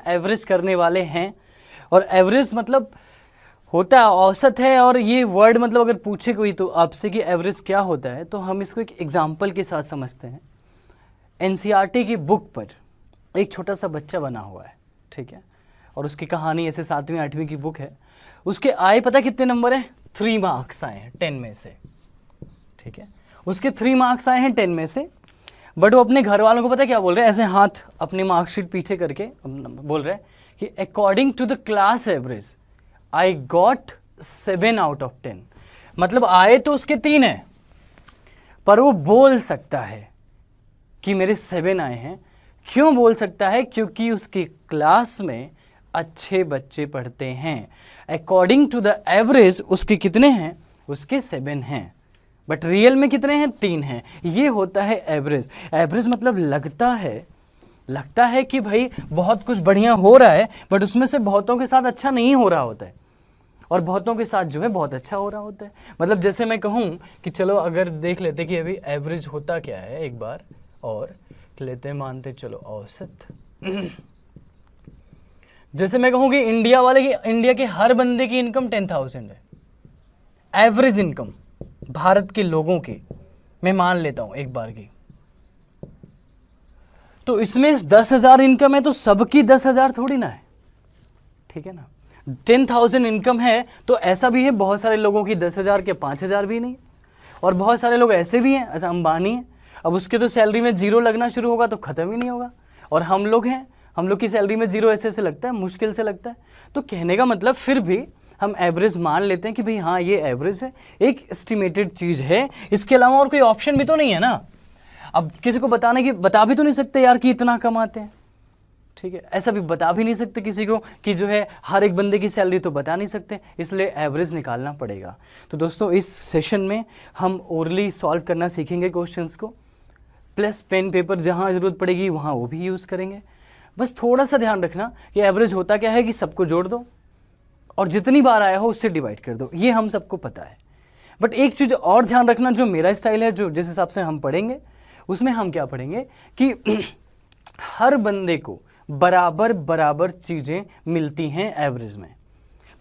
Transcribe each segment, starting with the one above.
Average करने वाले हैं। और एवरेज मतलब होता है औसत है, और ये वर्ड मतलब अगर पूछे कोई तो आपसे कि एवरेज क्या होता है, तो हम इसको एक एग्जाम्पल के साथ समझते हैं। एनसीईआरटी की बुक पर एक छोटा सा बच्चा बना हुआ है, ठीक है, और उसकी कहानी ऐसे 7वीं 8वीं की बुक है। उसके आए पता कितने नंबर हैं? 3 मार्क्स आए हैं 10 में से, ठीक है, उसके 3 मार्क्स आए हैं 10 में से। बट वो अपने घर वालों को पता क्या बोल रहे हैं, ऐसे हाथ अपनी मार्कशीट पीछे करके बोल रहे हैं कि according to the class average I got 7 out of 10। मतलब आए तो उसके 3 हैं, पर वो बोल सकता है कि मेरे 7 आए हैं। क्यों बोल सकता है? क्योंकि उसकी क्लास में अच्छे बच्चे पढ़ते हैं। अकॉर्डिंग टू द एवरेज उसके कितने हैं? उसके 7 हैं, बट रियल में कितने हैं? 3 हैं। ये होता है एवरेज। एवरेज मतलब लगता है कि भाई बहुत कुछ बढ़िया हो रहा है, बट उसमें से बहुतों के साथ अच्छा नहीं हो रहा होता है, और बहुतों के साथ जो है बहुत अच्छा हो रहा होता है। मतलब जैसे मैं कहूँ कि चलो अगर देख लेते कि अभी एवरेज होता क्या है, एक बार और लेते मानते चलो औसत। जैसे मैं कहूँ कि इंडिया के हर बंदे की इनकम 10,000 है, एवरेज इनकम भारत के लोगों की मैं मान लेता हूं एक बार की। तो इसमें 10,000 इनकम है तो सबकी 10,000 थोड़ी ना है, ठीक है ना। 10,000 इनकम है तो ऐसा भी है बहुत सारे लोगों की 10,000 के 5,000 भी नहीं, और बहुत सारे लोग ऐसे भी हैं, ऐसा अंबानी है, अब उसके तो सैलरी में 0 लगना शुरू होगा तो ख़त्म ही नहीं होगा। और हम लोग हैं, हम लोग की सैलरी में 0 ऐसे लगता है, मुश्किल से लगता है। तो कहने का मतलब फिर भी हम एवरेज मान लेते हैं कि भाई हाँ ये एवरेज है, एक एस्टिमेटेड चीज़ है, इसके अलावा और कोई ऑप्शन भी तो नहीं है ना। अब किसी को बता भी तो नहीं सकते यार कि इतना कमाते हैं, ठीक है, ऐसा भी बता भी नहीं सकते किसी को कि जो है हर एक बंदे की सैलरी तो बता नहीं सकते, इसलिए एवरेज निकालना पड़ेगा। तो दोस्तों इस सेशन में हम ओरली सॉल्व करना सीखेंगे क्वेश्चंस को, प्लस पेन पेपर जहाँ ज़रूरत पड़ेगी वहाँ वो भी यूज़ करेंगे। बस थोड़ा सा ध्यान रखना कि एवरेज होता क्या है कि सबको जोड़ दो और जितनी बार आया हो उससे डिवाइड कर दो, ये हम सबको पता है। बट एक चीज़ और ध्यान रखना, जो मेरा स्टाइल है, जो जिस हिसाब से हम पढ़ेंगे उसमें हम क्या पढ़ेंगे कि हर बंदे को बराबर बराबर चीज़ें मिलती हैं एवरेज में।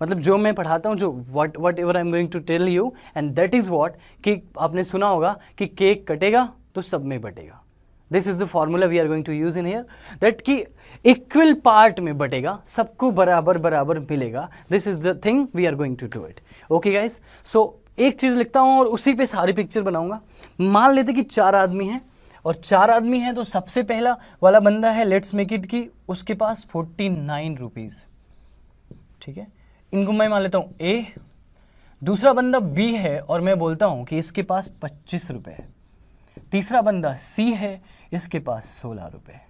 मतलब जो मैं पढ़ाता हूँ, जो whatever I am going to tell you and that is what, कि आपने सुना होगा कि केक कटेगा तो सब में बटेगा। This is the formula we are going to use in here, that कि इक्वल पार्ट में बटेगा, सबको बराबर बराबर मिलेगा। This is the thing we are going to do it. Okay guys, so एक चीज़ लिखता हूँ और उसी पे सारी पिक्चर बनाऊंगा। मान लेते कि 4 आदमी हैं, और 4 आदमी हैं तो सबसे पहला वाला बंदा है, लेट्स मेक इट कि उसके पास 49 रुपीज़, ठीक है, इनको मैं मान लेता हूँ ए। दूसरा बंदा बी है और मैं बोलता हूँ कि इसके पास 25 रुपये है। तीसरा बंदा सी है, इसके पास 16 रुपये,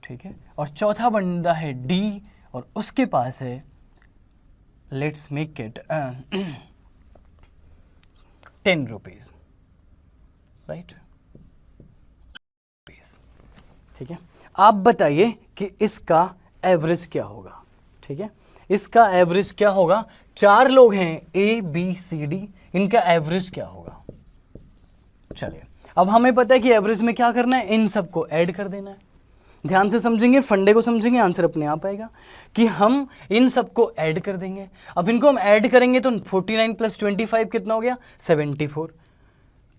ठीक है, और चौथा बंदा है डी और उसके पास है, let's make it 10 rupees, right, ठीक है। आप बताइए कि इसका एवरेज क्या होगा, ठीक है, इसका एवरेज क्या होगा। 4 लोग हैं ए बी सी डी, इनका एवरेज क्या होगा। चलिए अब हमें पता है कि एवरेज में क्या करना है, इन सबको ऐड कर देना है। ध्यान से समझेंगे, फंडे को समझेंगे, आंसर अपने आप आएगा कि हम इन सबको ऐड कर देंगे। अब इनको हम ऐड करेंगे तो 49 + 25 कितना हो गया, 74,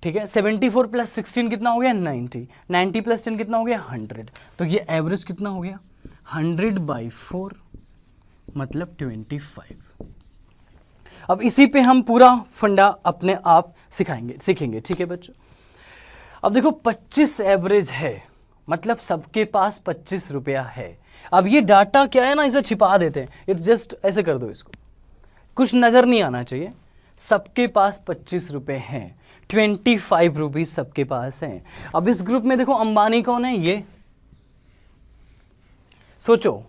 ठीक है। 74 + 16 कितना हो गया, 90, 90 + 10 कितना हो गया, 100। तो ये एवरेज कितना हो गया, 100/4 मतलब 25। अब इसी पे हम पूरा फंडा अपने आप सीखेंगे, ठीक है बच्चों। अब देखो 25 एवरेज है, मतलब सबके पास 25 रुपया है। अब ये डाटा क्या है ना, इसे छिपा देते हैं, इट जस्ट ऐसे कर दो, इसको कुछ नज़र नहीं आना चाहिए। सबके पास 25 रुपये हैं, 25 रुपीज़ सबके पास हैं। अब इस ग्रुप में देखो अंबानी कौन है, ये सोचो,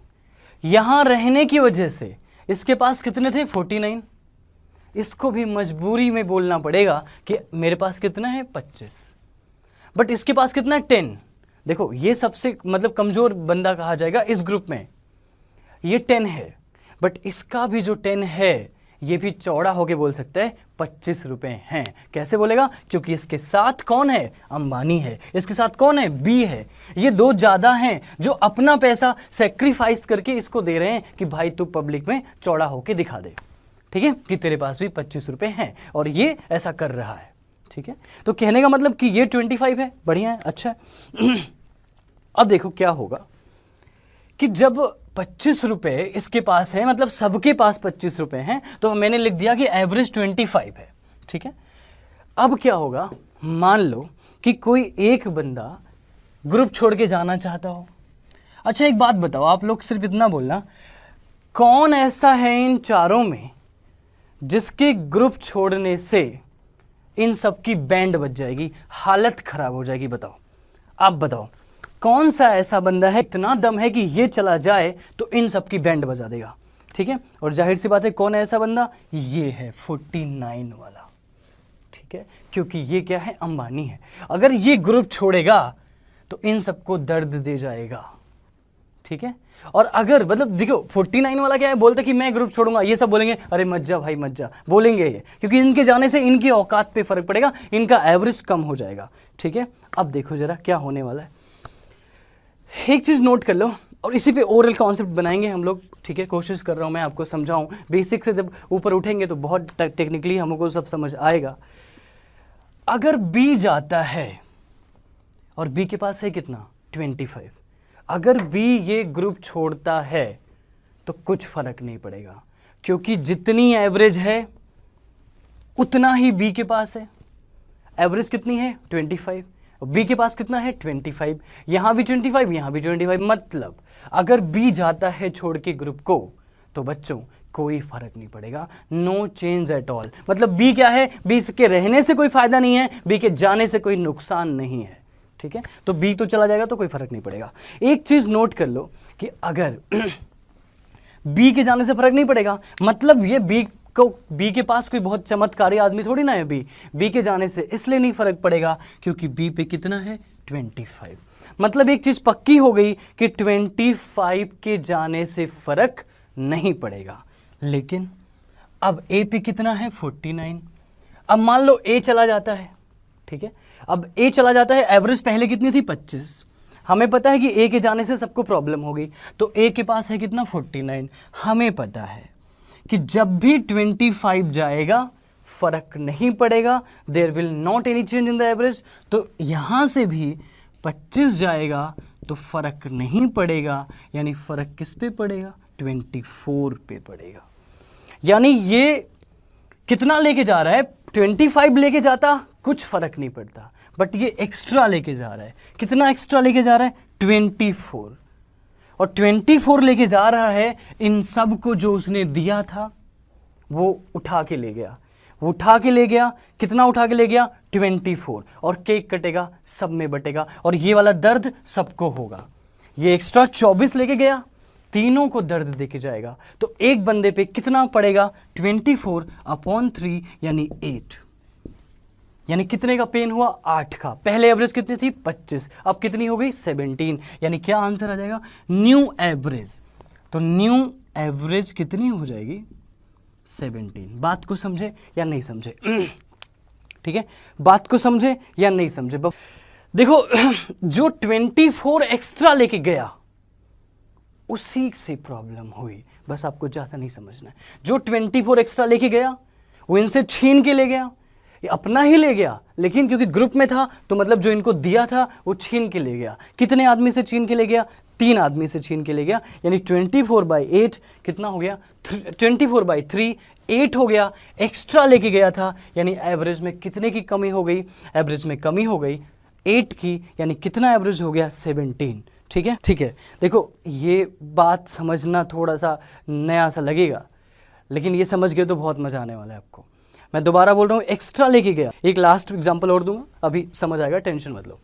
यहाँ रहने की वजह से इसके पास कितने थे, 49। इसको भी मजबूरी में बोलना पड़ेगा कि मेरे पास कितना है, 25, बट इसके पास कितना है, 10। देखो ये सबसे मतलब कमज़ोर बंदा कहा जाएगा इस ग्रुप में, ये 10 है, बट इसका भी जो 10 है ये भी चौड़ा होके बोल सकता है 25 रुपए हैं। कैसे बोलेगा? क्योंकि इसके साथ कौन है? अंबानी है। इसके साथ कौन है? बी है। ये दो ज़्यादा हैं जो अपना पैसा सेक्रीफाइस करके इसको दे रहे हैं कि भाई तू पब्लिक में चौड़ा होके दिखा दे, ठीक है, कि तेरे पास भी 25 रुपए हैं, और ये ऐसा कर रहा है, ठीक है। तो कहने का मतलब कि ये 25 है, बढ़िया है, अच्छा है। अब देखो क्या होगा कि जब 25 रुपए इसके पास है, मतलब सबके पास 25 रुपए हैं, तो मैंने लिख दिया कि एवरेज 25 है, ठीक है। अब क्या होगा, मान लो कि कोई एक बंदा ग्रुप छोड़ के जाना चाहता हो। अच्छा एक बात बताओ, आप लोग सिर्फ इतना बोलना, कौन ऐसा है इन चारों में जिसके ग्रुप छोड़ने से इन सब की बैंड बज जाएगी, हालत खराब हो जाएगी? बताओ, आप बताओ, कौन सा ऐसा बंदा है, इतना दम है कि ये चला जाए तो इन सब की बैंड बजा देगा, ठीक है। और जाहिर सी बात है कौन है ऐसा बंदा? ये है 49 वाला, ठीक है, क्योंकि ये क्या है? अंबानी है। अगर ये ग्रुप छोड़ेगा तो इन सबको दर्द दे जाएगा, ठीक है। और अगर मतलब देखो 49 वाला क्या है, बोलता कि मैं ग्रुप छोड़ूंगा, ये सब बोलेंगे अरे मत जा भाई मत जा, बोलेंगे ये, क्योंकि इनके जाने से इनकी औकात पे फर्क पड़ेगा, इनका एवरेज कम हो जाएगा, ठीक है। अब देखो जरा क्या होने वाला है, एक चीज नोट कर लो, और इसी पे ओरल कॉन्सेप्ट बनाएंगे हम लोग, ठीक है। कोशिश कर रहा हूं मैं आपको समझाऊं, बेसिक से जब ऊपर उठेंगे तो बहुत टेक्निकली हमको सब समझ आएगा। अगर बी जाता है और बी के पास है कितना? 25। अगर बी ये ग्रुप छोड़ता है तो कुछ फर्क नहीं पड़ेगा, क्योंकि जितनी एवरेज है उतना ही बी के पास है। एवरेज कितनी है? 25। बी के पास कितना है? 25। यहां भी 25, यहां भी 25। मतलब अगर बी जाता है छोड़ के ग्रुप को तो बच्चों कोई फर्क नहीं पड़ेगा, नो चेंज एट ऑल। मतलब बी क्या है? बी के रहने से कोई फायदा नहीं है, बी के जाने से कोई नुकसान नहीं है, ठीक है। तो बी तो चला जाएगा तो कोई फर्क नहीं पड़ेगा। एक चीज नोट कर लो कि अगर बी के जाने से फर्क नहीं पड़ेगा, मतलब ये बी के पास कोई बहुत चमत्कारी आदमी थोड़ी ना है। बी के जाने से इसलिए नहीं फर्क पड़ेगा क्योंकि बी पे कितना है? 25। मतलब एक चीज पक्की हो गई कि 25 के जाने से फर्क नहीं पड़ेगा। लेकिन अब ए पे कितना है? 49। अब मान लो ए चला जाता है, ठीक है। अब ए चला जाता है, एवरेज पहले कितनी थी? 25। हमें पता है कि ए के जाने से सबको प्रॉब्लम होगी, तो ए के पास है कितना? 49। हमें पता है कि जब भी 25 जाएगा फर्क नहीं पड़ेगा, there will not any change in the average. तो यहां से भी 25 जाएगा तो फर्क नहीं पड़ेगा, यानी फर्क किस पे पड़ेगा? 24 पे पड़ेगा। यानी ये कितना लेके जा रहा है? 25 लेके जाता कुछ फर्क नहीं पड़ता, बट ये एक्स्ट्रा लेके जा रहा है। कितना एक्स्ट्रा लेके जा रहा है? 24। और 24 लेके जा रहा है, इन सब को जो उसने दिया था वो उठा के ले गया। वो उठा के ले गया, कितना उठा के ले गया? 24। और केक कटेगा, सब में बटेगा, और ये वाला दर्द सबको होगा। ये एक्स्ट्रा 24 लेके गया, तीनों को दर्द देके जाएगा। तो एक बंदे पे कितना पड़ेगा? 24/3 यानी 8। यानी कितने का पेन हुआ? 8 का। पहले एवरेज कितनी थी? 25। अब कितनी हो गई? 17। यानी क्या आंसर आ जाएगा? New average. तो न्यू एवरेज कितनी हो जाएगी? 17। बात को समझे या नहीं समझे? ठीक है, बात को समझे या नहीं समझे? देखो जो 24 एक्स्ट्रा लेके गया उसी से प्रॉब्लम हुई, बस आपको ज्यादा नहीं समझना है। जो 24 एक्स्ट्रा लेके गया वो इनसे छीन के ले गया, ये अपना ही ले गया, लेकिन क्योंकि ग्रुप में था तो मतलब जो इनको दिया था वो छीन के ले गया। कितने आदमी से छीन के ले गया? 3 आदमी से छीन के ले गया। यानी 24/8 कितना हो गया? 24/3 8 हो गया। एक्स्ट्रा लेके गया था, यानी एवरेज में कितने की कमी हो गई? एवरेज में कमी हो गई 8 की, यानी कितना एवरेज हो गया? 17। ठीक है, ठीक है। देखो ये बात समझना थोड़ा सा नया सा लगेगा, लेकिन ये समझ गए तो बहुत मजा आने वाला है आपको। मैं दोबारा बोल रहा हूँ, एक्स्ट्रा लेके गया। एक लास्ट एग्जांपल और दूंगा, अभी समझ आएगा, टेंशन मत लो।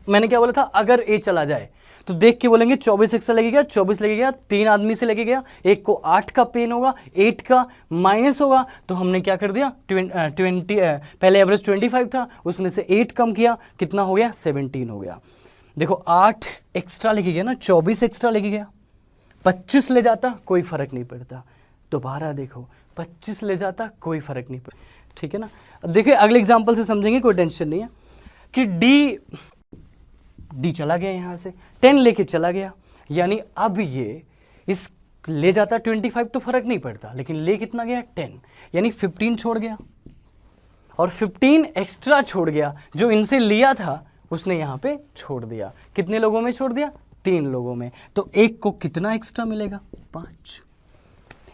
मैंने क्या बोला था? अगर ए चला जाए तो देख के बोलेंगे 24 एक्स्ट्रा लेके गया, 24 लेके गया, 3 आदमी से लेके गया, एक को 8 का पेन होगा, 8 का माइनस होगा, तो हमने क्या कर दिया? 20 पहले एवरेज 25 था, उसमें से 8 कम किया, कितना हो गया? 17 हो गया। देखो 8 एक्स्ट्रा लेके गया ना, 24 एक्स्ट्रा लेके गया, 25 ले जाता कोई फर्क नहीं पड़ता, दोबारा देखो 25 ले जाता कोई फर्क नहीं पड़ता, ठीक है ना। अब देखिए अगले एग्जांपल से समझेंगे, कोई टेंशन नहीं है कि डी चला गया यहाँ से 10 लेके चला गया, यानी अब ये इस ले जाता 25 तो फर्क नहीं पड़ता, लेकिन ले कितना गया 10, यानी 15 छोड़ गया और 15 एक्स्ट्रा छोड़ गया, जो इनसे लिया था उसने यहाँ पे छोड़ दिया। कितने लोगों में छोड़ दिया? 3 लोगों में। तो एक को कितना एक्स्ट्रा मिलेगा? 5,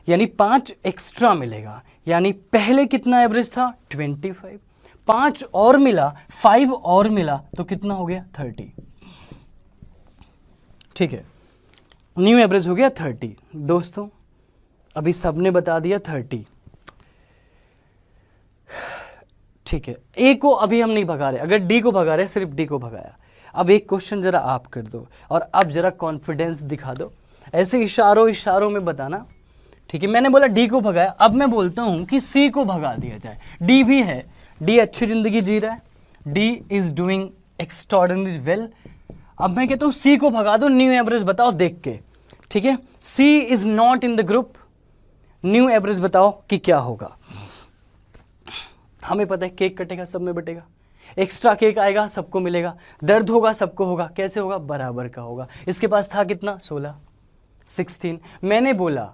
यानी 5 एक्स्ट्रा मिलेगा, यानी पहले कितना एवरेज था? 25, 5 और मिला, 5 और मिला, तो कितना हो गया? 30, ठीक है, न्यू एवरेज हो गया 30। दोस्तों अभी सबने बता दिया 30, ठीक है। ए को अभी हम नहीं भगा रहे, अगर डी को भगा रहे, सिर्फ डी को भगाया। अब एक क्वेश्चन जरा आप कर दो और अब जरा कॉन्फिडेंस दिखा दो, ऐसे इशारों में बताना, ठीक है। मैंने बोला डी को भगाया, अब मैं बोलता हूं कि सी को भगा दिया जाए। डी भी है, डी अच्छी जिंदगी जी रहा है, D is doing extraordinary well. अब मैं कहता हूं सी को भगा दो, न्यू एवरेज बताओ देख के, ठीक है। C is not in the group, new average बताओ कि क्या होगा। हमें पता है केक कटेगा सब में बटेगा, एक्स्ट्रा केक आएगा सबको मिलेगा, दर्द होगा सबको होगा, कैसे होगा? बराबर का होगा। इसके पास था कितना? 16। मैंने बोला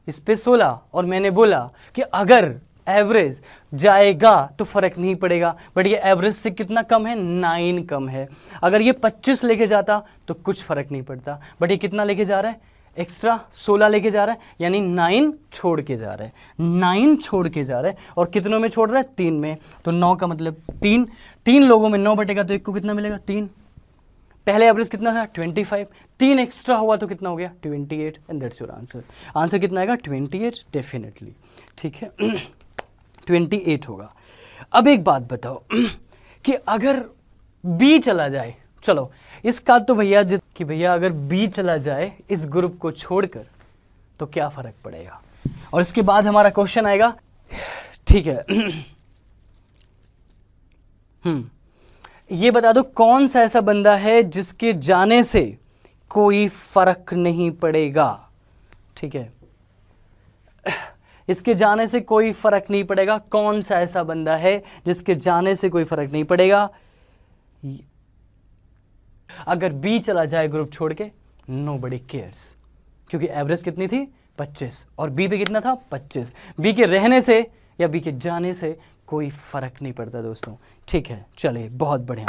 इस पे 16 और मैंने बोला कि अगर एवरेज जाएगा तो फर्क नहीं पड़ेगा, बट ये एवरेज से कितना कम है? 9 कम है। अगर ये 25 लेके जाता तो कुछ फर्क नहीं पड़ता, बट ये कितना लेके जा रहा है? एक्स्ट्रा 16 लेके जा रहा है, यानी 9 छोड़ के जा रहा है, 9 छोड़ के जा रहा है। और कितनों में छोड़ रहा है? 3 में। तो 9 का मतलब 3 लोगों में 9 बटेगा तो एक को कितना मिलेगा? 3। पहले एवरेज कितना था? 25, 3 एक्स्ट्रा हुआ तो कितना हो गया? 28, and that's your answer. Answer कितना आएगा? 28 डेफिनेटली, ठीक है 28 होगा। अब एक बात बताओ कि अगर बी चला जाए, चलो इसका तो भैया कि भैया अगर बी चला जाए इस ग्रुप को छोड़कर तो क्या फर्क पड़ेगा, और इसके बाद हमारा क्वेश्चन आएगा, ठीक है ये बता दो कौन सा ऐसा बंदा है जिसके जाने से कोई फर्क नहीं पड़ेगा, ठीक है, इसके जाने से कोई फर्क नहीं पड़ेगा। कौन सा ऐसा बंदा है जिसके जाने से कोई फर्क नहीं पड़ेगा? अगर बी चला जाए ग्रुप छोड़ के, नोबडी केयर्स, क्योंकि एवरेज कितनी थी? 25, और बी पे कितना था? 25। बी के रहने से या बी के जाने से कोई फर्क नहीं पड़ता दोस्तों, ठीक है। चलिए बहुत बढ़िया,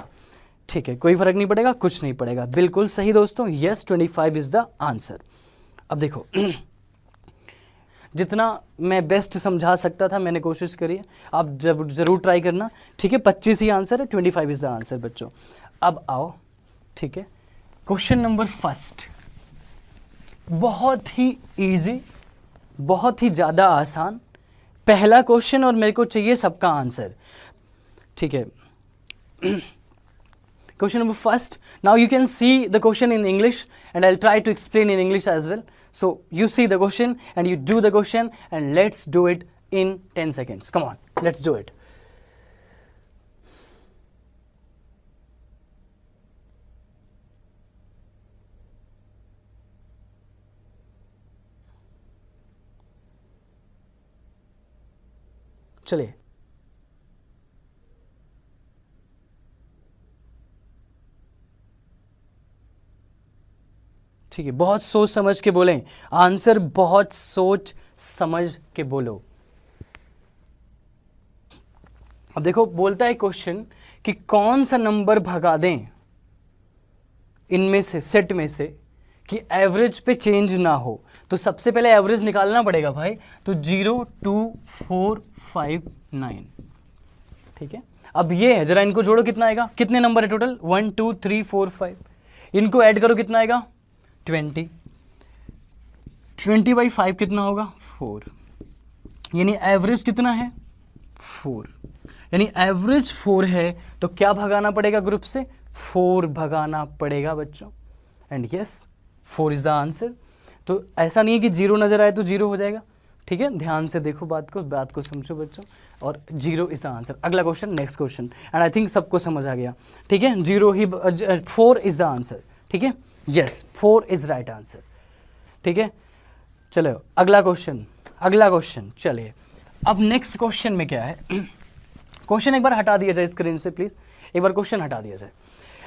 ठीक है, कोई फर्क नहीं पड़ेगा, कुछ नहीं पड़ेगा, बिल्कुल सही दोस्तों। Yes 25 is the answer. अब देखो जितना मैं बेस्ट समझा सकता था मैंने कोशिश करी है, आप जरूर ट्राई करना, ठीक है। 25 ही आंसर है, 25 इज द आंसर बच्चों। अब आओ, ठीक है, क्वेश्चन नंबर फर्स्ट, बहुत ही इजी, बहुत ही ज़्यादा आसान पहला क्वेश्चन, और मेरे को चाहिए सबका आंसर, ठीक है। Question number first. Now you can see the question in English and I'll try to explain in English as well. So you see the question and you do the question and let's do it in 10 seconds. Come on, let's do it. चलिए, ठीक है, बहुत सोच समझ के बोलें answer, बहुत सोच समझ के बोलो। अब देखो बोलता है क्वेश्चन कि कौन सा नंबर भगा दें इनमें से, सेट में से, कि एवरेज पे चेंज ना हो। तो सबसे पहले एवरेज निकालना पड़ेगा भाई, तो 0 2 4 5 9, ठीक है। अब ये है, जरा इनको जोड़ो, कितना आएगा? कितने नंबर है टोटल? 1 2 3 4 5, इनको ऐड करो, कितना आएगा? 20 बाई 5 कितना होगा? 4, यानी एवरेज कितना है? 4, यानी एवरेज 4 है, तो क्या भगाना पड़ेगा ग्रुप से? 4 भगाना पड़ेगा बच्चों, and yes 4 is the answer. तो ऐसा नहीं है कि 0 नजर आए तो 0 हो जाएगा, ठीक है, ध्यान से देखो बात को समझो बच्चों, और 0 इज द आंसर। अगला question, next question, and I think सबको समझ आ गया, ठीक है। 4 इज द आंसर, ठीक है, यस 4 इज राइट आंसर, ठीक है। चलो अगला क्वेश्चन, अगला क्वेश्चन, चलिए अब नेक्स्ट क्वेश्चन में क्या है, क्वेश्चन एक बार हटा दिया जाए स्क्रीन से प्लीज, एक बार क्वेश्चन हटा दिया जाए।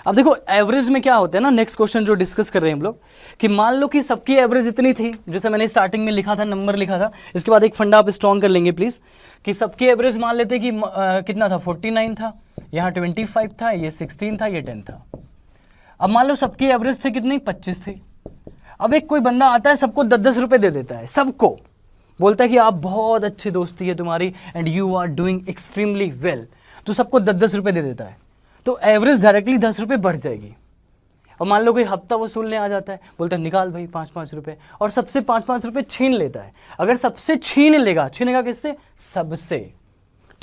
अब देखो एवरेज में क्या होता है ना, नेक्स्ट क्वेश्चन जो डिस्कस कर रहे हैं हम लोग, कि मान लो कि सबकी एवरेज इतनी थी, जैसे मैंने स्टार्टिंग में लिखा था, नंबर लिखा था, इसके बाद एक फंडा आप स्ट्रॉन्ग कर लेंगे प्लीज, कि सबकी एवरेज मान लेते कि कितना था, 49 था, यहाँ 25 था, ये 16 था, ये 10 था। अब मान लो सबकी एवरेज थी कितनी, 25 थी। अब एक कोई बंदा आता है, सबको 10-10 रुपए दे देता है, सबको बोलता है कि आप बहुत अच्छी दोस्ती है तुम्हारी and you are doing extremely well, तो सबको 10-10 रुपए दे देता है, तो एवरेज डायरेक्टली 10 रुपए बढ़ जाएगी। और मान लो कोई हफ्ता वसूलने आ जाता है, बोलता है निकाल भाई 5-5 रुपए, और सबसे 5-5 रुपए छीन लेता है। अगर सबसे छीन लेगा, छीनेगा किससे, सबसे,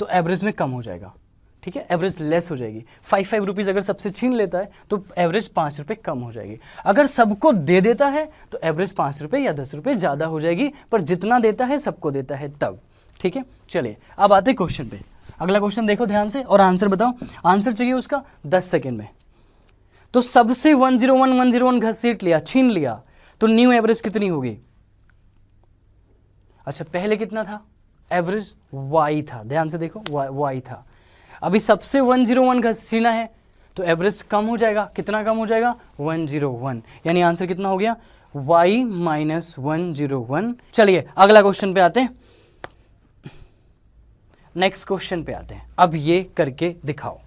तो एवरेज में कम हो जाएगा, ठीक है, एवरेज लेस हो जाएगी। 5-5 रुपीज़ अगर सबसे छीन लेता है तो एवरेज 5 रुपये कम हो जाएगी। अगर सबको दे देता है तो एवरेज 5 रुपये या 10 रुपये ज़्यादा हो जाएगी, पर जितना देता है सबको देता है तब, ठीक है। चलिए अब आते क्वेश्चन पे, अगला क्वेश्चन देखो ध्यान से और आंसर बताओ। आंसर चाहिए उसका 10 सेकेंड में। तो सबसे 101 घसीट लिया, छीन लिया, तो न्यू एवरेज कितनी होगी। अच्छा पहले कितना था, एवरेज y था, ध्यान से देखो y था। अभी सबसे 101 घसीना है तो एवरेज कम हो जाएगा, कितना कम हो जाएगा, 101, यानी आंसर कितना हो गया, y माइनस 101। चलिए अगला क्वेश्चन पे आते हैं, नेक्स्ट क्वेश्चन पे आते हैं। अब ये करके दिखाओ।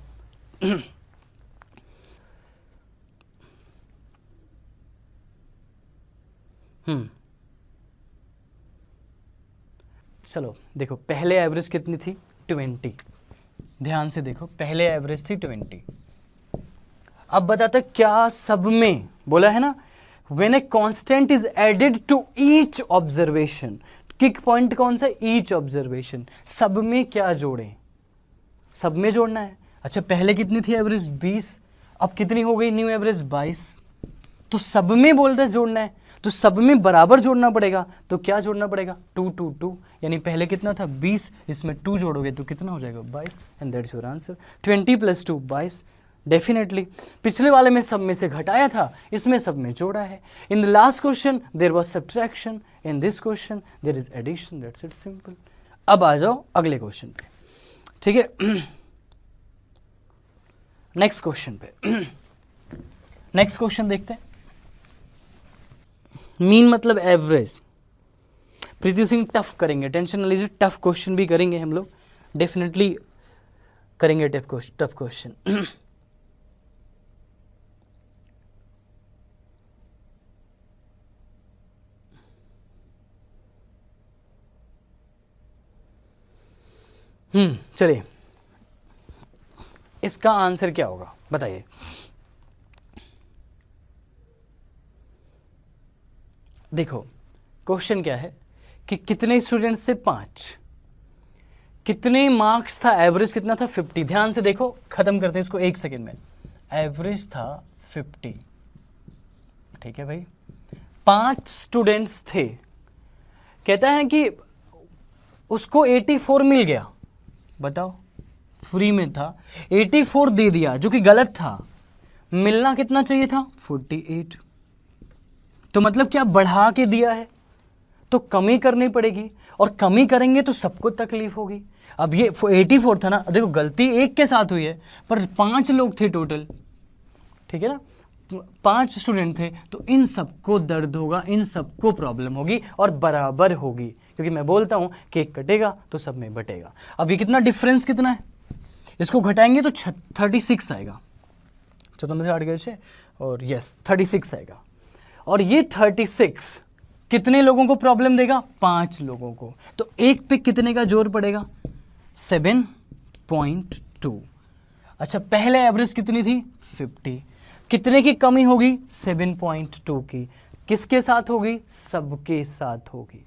चलो देखो पहले एवरेज कितनी थी, 20। ध्यान से देखो पहले एवरेज थी 20। अब बताते क्या सब में, बोला है ना, when a constant is added to each observation, किक पॉइंट कौन सा, ईच ऑब्जर्वेशन, सब में क्या जोड़ें, सब में जोड़ना है। अच्छा पहले कितनी थी एवरेज, 20, अब कितनी हो गई न्यू एवरेज, 22, तो सब में बोलते जोड़ना है, तो सब में बराबर जोड़ना पड़ेगा, तो क्या जोड़ना पड़ेगा, 2 2 2, यानी पहले कितना था 20, इसमें 2 जोड़ोगे तो कितना हो जाएगा, 22, and that's your answer. 20 + 2 22, definitely पिछले वाले में सब में से घटाया था, इसमें सब में जोड़ा है। In the last question there was subtraction, in this question there is addition, that's it, simple. अब आ जाओ अगले क्वेश्चन पे, ठीक है। नेक्स्ट क्वेश्चन पे, नेक्स्ट क्वेश्चन देखते हैं। मीन मतलब एवरेज, प्रीति सिंह टफ करेंगे, टेंशन न लीजिए, टफ क्वेश्चन भी करेंगे हम लोग, डेफिनेटली करेंगे टफ क्वेश्चन। चलिए इसका आंसर क्या होगा बताइए। देखो क्वेश्चन क्या है कि कितने स्टूडेंट्स थे, 5, कितने मार्क्स था, एवरेज कितना था, 50। ध्यान से देखो, खत्म करते हैं इसको 1 सेकेंड में। एवरेज था 50, ठीक है भाई, 5 स्टूडेंट्स थे, कहता है कि उसको 84 मिल गया, बताओ फ्री में था, 84 दे दिया जो कि गलत था, मिलना कितना चाहिए था, 48। तो मतलब क्या बढ़ा के दिया है तो कमी करनी पड़ेगी, और कमी करेंगे तो सबको तकलीफ होगी। अब ये 84 था ना, देखो गलती एक के साथ हुई है पर 5 लोग थे टोटल, ठीक है ना, 5 स्टूडेंट थे, तो इन सबको दर्द होगा, इन सबको प्रॉब्लम होगी और बराबर होगी, क्योंकि मैं बोलता हूं केक कटेगा तो सब में बटेगा। अब ये कितना डिफरेंस कितना है, इसको घटाएंगे तो 36 आएगा, 14 में से 8 गए 6 और यस 36 आएगा। और ये 36 कितने लोगों को प्रॉब्लम देगा, 5 लोगों को, तो एक पे कितने का जोर पड़ेगा, 7.2। अच्छा पहले एवरेज कितनी थी, 50, कितने की कमी होगी, 7.2 की, किसके साथ होगी, सबके साथ होगी।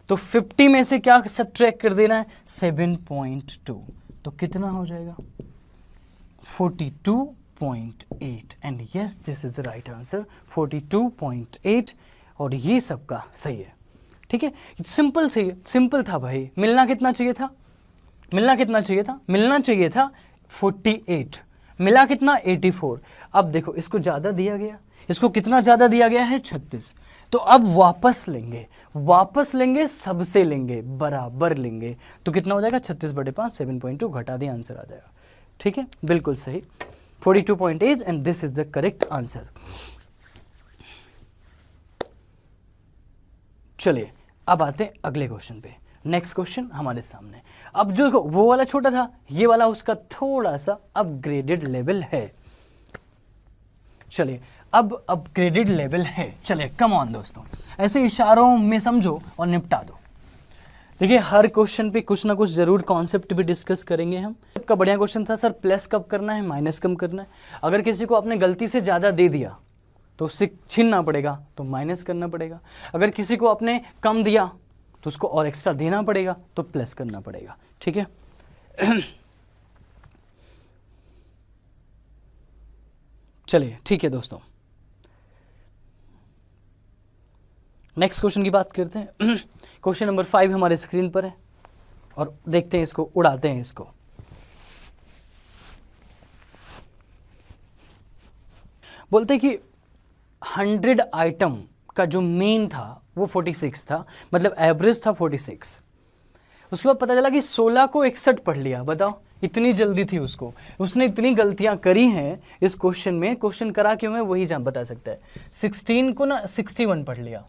तो 50 में से क्या सब्ट्रैक्ट कर देना है, 7.2, तो कितना हो जाएगा, 42.8, and yes this is the right answer, 42.8, और ये सबका सही है, ठीक है। सिंपल सही है, सिंपल था भाई। मिलना कितना चाहिए था, मिलना कितना चाहिए था, मिलना चाहिए था 48, मिला कितना, 84। अब देखो इसको ज़्यादा दिया गया, इसको कितना ज़्यादा दिया गया है, 36, तो अब वापस लेंगे सबसे लेंगे, बराबर लेंगे, तो कितना हो जाएगा 36/5 7.2, घटा दिए आंसर आ जाएगा। ठीक है, बिल्कुल सही, 42.8 and this is the correct answer. चलिए अब आते हैं अगले क्वेश्चन पे। नेक्स्ट क्वेश्चन हमारे सामने, अब जो वो वाला छोटा था, ये वाला उसका थोड़ा सा अपग्रेडेड लेवल है। चलिए अब अपग्रेडेड लेवल है, चलिए कम ऑन दोस्तों, ऐसे इशारों में समझो और निपटा दो। देखिए हर क्वेश्चन पे कुछ ना कुछ जरूर कॉन्सेप्ट भी डिस्कस करेंगे हम। आपका बढ़िया क्वेश्चन था सर, प्लस कब करना है, माइनस कब करना है। अगर किसी को आपने गलती से ज़्यादा दे दिया तो उससे छीनना पड़ेगा, तो माइनस करना पड़ेगा। अगर किसी को आपने कम दिया तो उसको और एक्स्ट्रा देना पड़ेगा, तो प्लस करना पड़ेगा। ठीक है चलिए ठीक है दोस्तों, नेक्स्ट क्वेश्चन की बात करते हैं। क्वेश्चन नंबर 5 हमारे स्क्रीन पर है और देखते हैं इसको, उड़ाते हैं इसको। बोलते हैं कि 100 आइटम का जो मेन था वो 46 था, मतलब एवरेज था 46। उसके बाद पता चला कि 16 को 61 पढ़ लिया। बताओ इतनी जल्दी थी उसको, उसने इतनी गलतियां करी हैं इस क्वेश्चन में। क्वेश्चन करा क्यों है वही जान बता सकता है। 16 को ना 61 पढ़ लिया,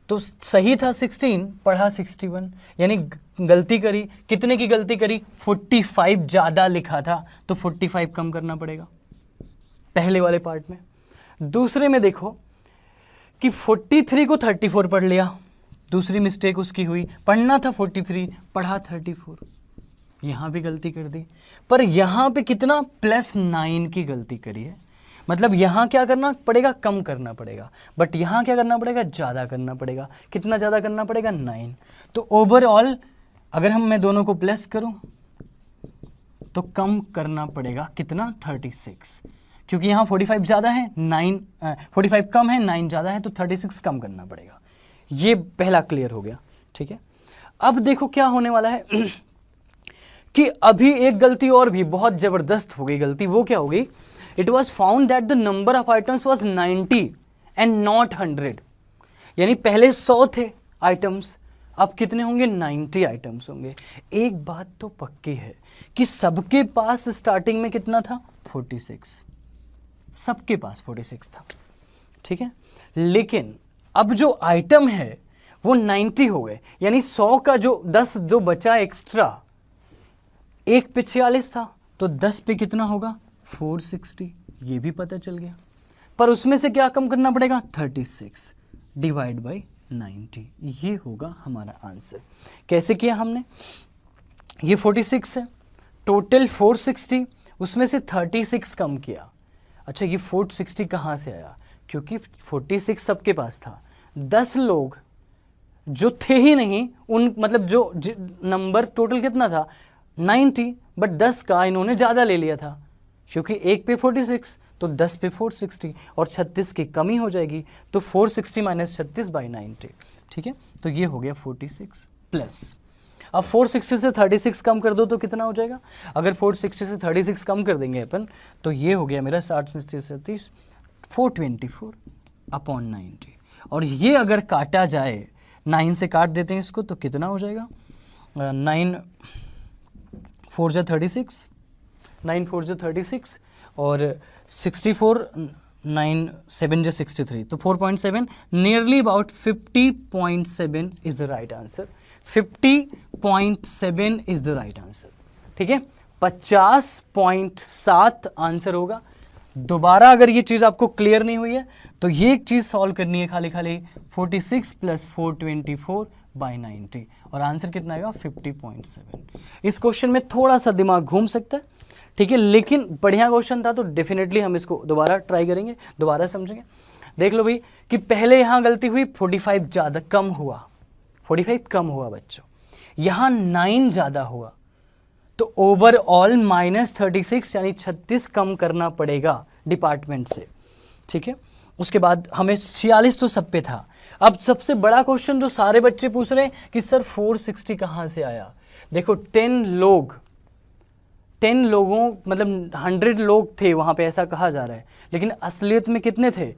तो सही था 16, पढ़ा 61, यानी गलती करी। कितने की गलती करी, 45 ज़्यादा लिखा था तो 45 कम करना पड़ेगा पहले वाले पार्ट में। दूसरे में देखो कि 43 को 34 पढ़ लिया, दूसरी मिस्टेक उसकी हुई, पढ़ना था 43, पढ़ा 34, यहाँ भी गलती कर दी। पर यहाँ पे कितना, +9 की गलती करी है, मतलब यहाँ क्या करना पड़ेगा, कम करना पड़ेगा, बट यहाँ क्या करना पड़ेगा, ज़्यादा करना पड़ेगा। कितना ज़्यादा करना पड़ेगा, 9। तो ओवरऑल अगर मैं दोनों को प्लस करूँ तो कम करना पड़ेगा कितना, 36, क्योंकि यहाँ 45 ज़्यादा है, 45 कम है, 9 ज़्यादा है, तो 36 कम करना पड़ेगा। ये पहला क्लियर हो गया। ठीक है, अब देखो क्या होने वाला है कि अभी एक गलती और भी बहुत ज़बरदस्त हो गई गलती। वो क्या हो गई, it was found that the number of items was 90 and not 100। यानी पहले 100 थे आइटम्स, अब कितने होंगे, 90 आइटम्स होंगे। एक बात तो पक्की है कि सबके पास स्टार्टिंग में कितना था, 46, सबके पास 46 था। ठीक है, लेकिन अब जो आइटम है वो 90 हो गए, यानी 100 का जो 10 जो बचा एक्स्ट्रा, एक पे 46 था तो 10 पे कितना होगा, 460, ये भी पता चल गया। पर उसमें से क्या कम करना पड़ेगा, 36 डिवाइड बाई 90, ये होगा हमारा आंसर। कैसे किया हमने, ये 46 है, टोटल 460, उसमें से 36 कम किया। अच्छा ये 460 कहाँ से आया, क्योंकि 46 सबके पास था, 10 लोग जो थे ही नहीं, उन मतलब जो नंबर टोटल कितना था 90, बट 10 का इन्होंने ज़्यादा ले लिया था, क्योंकि एक पे 46 तो 10 पे 460 और 36 की कमी हो जाएगी, तो 460 माइनस 36 बाई 90। ठीक है, तो ये हो गया 46 प्लस। अब 460 से 36 कम कर दो तो कितना हो जाएगा, अगर 460 से 36 कम कर देंगे अपन तो ये हो गया मेरा 60 में 37 424 अपॉन 90। और ये अगर काटा जाए, 9 से काट देते हैं इसको तो कितना हो जाएगा, 9 4 जा 36, 9 4 जा 36 और 64 9 7 जा 63, तो 4.7, nearly about 50.7 is the right answer. 50.7 is the right answer. ठीक है, 50.7 आंसर होगा। दोबारा अगर ये चीज़ आपको क्लियर नहीं हुई है तो ये एक चीज़ सॉल्व करनी है, खाली 46 प्लस 424 बाई 90 और आंसर कितना आएगा, 50.7। इस क्वेश्चन में थोड़ा सा दिमाग घूम सकता है, ठीक है, लेकिन बढ़िया क्वेश्चन था तो डेफिनेटली हम इसको दोबारा ट्राई करेंगे, दोबारा समझेंगे। देख लो भाई कि पहले यहाँ गलती हुई, 45 ज़्यादा कम हुआ, 45 कम हुआ बच्चों, यहाँ 9 ज़्यादा हुआ, तो ओवरऑल -36 यानी 36 कम करना पड़ेगा डिपार्टमेंट से। ठीक है, उसके बाद हमें 46 तो सब पे था। अब सबसे बड़ा क्वेश्चन जो सारे बच्चे पूछ रहे हैं कि सर 460 कहाँ से आया। देखो 10 लोगों मतलब 100 लोग थे वहाँ पे, ऐसा कहा जा रहा है, लेकिन असलियत में कितने थे,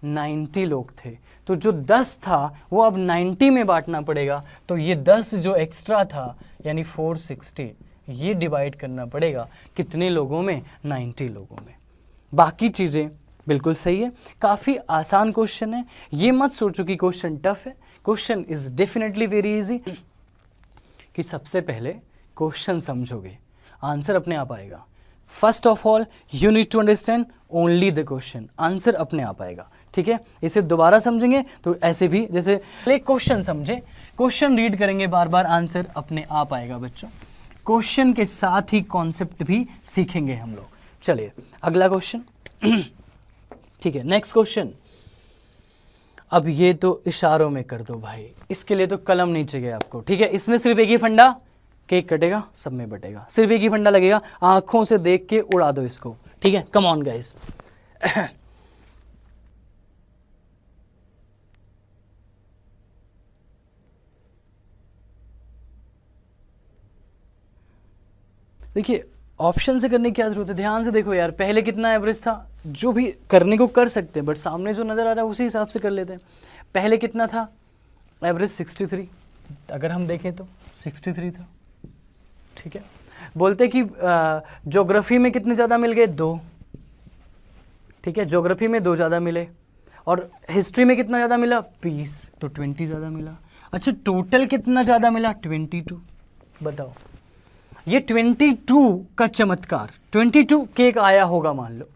90 लोग थे, तो जो 10 था वो अब 90 में बांटना पड़ेगा। तो ये 10 जो एक्स्ट्रा था यानी 460, ये डिवाइड करना पड़ेगा कितने लोगों में, 90 लोगों में। बाकी चीज़ें बिल्कुल सही है, काफ़ी आसान क्वेश्चन है, ये मत सोचो कि क्वेश्चन टफ है। Question is definitely very easy. कि सबसे पहले क्वेश्चन समझोगे, आंसर अपने आप आएगा। First of all you need to understand only the question, answer अपने आप आएगा। ठीक है, इसे दोबारा समझेंगे तो ऐसे भी, जैसे एक क्वेश्चन समझे, क्वेश्चन रीड करेंगे बार बार, आंसर अपने आप आएगा बच्चों। क्वेश्चन के साथ ही कॉन्सेप्ट भी सीखेंगे हम लोग। चलिए अगला क्वेश्चन। ठीक है, नेक्स्ट क्वेश्चन। अब ये तो इशारों में कर दो भाई, इसके लिए तो कलम नहीं चाहिए आपको। ठीक है, इसमें सिर्फ एक ही फंडा, केक कटेगा सब में बटेगा, सिर्फ एक ही फंडा लगेगा, आंखों से देख के उड़ा दो इसको। ठीक है, कम ऑन गाइस। देखिए ऑप्शन से करने की क्या जरूरत है, ध्यान से देखो यार, पहले कितना एवरेज था, जो भी करने को कर सकते हैं बट सामने जो नज़र आ रहा है उसी हिसाब से कर लेते हैं। पहले कितना था एवरेज, 63, अगर हम देखें तो 63 था। ठीक है, बोलते कि ज्योग्राफी में कितने ज़्यादा मिल गए, 2। ठीक है, ज्योग्राफी में 2 ज़्यादा मिले, और हिस्ट्री में कितना ज़्यादा मिला, 20, तो 20 ज़्यादा मिला। अच्छा टोटल कितना ज़्यादा मिला, 22। बताओ, ये 22 का चमत्कार, 22 केक आया होगा मान लो,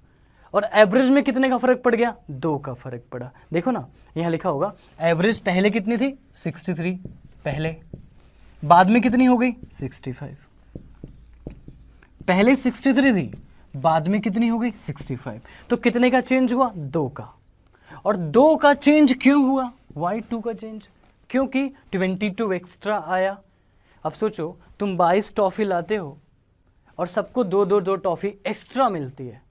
और एवरेज में कितने का फर्क पड़ गया, 2 का फर्क पड़ा। देखो ना यहाँ लिखा होगा एवरेज पहले कितनी थी, 63 पहले, बाद में कितनी हो गई, 65। पहले 63 थी, बाद में कितनी हो गई, 65। तो कितने का चेंज हुआ, 2 का। और 2 का चेंज क्यों हुआ, वाई 2 का चेंज, क्योंकि 22 एक्स्ट्रा आया। अब सोचो तुम 22 टॉफ़ी लाते हो और सबको 2 टॉफ़ी एक्स्ट्रा मिलती है,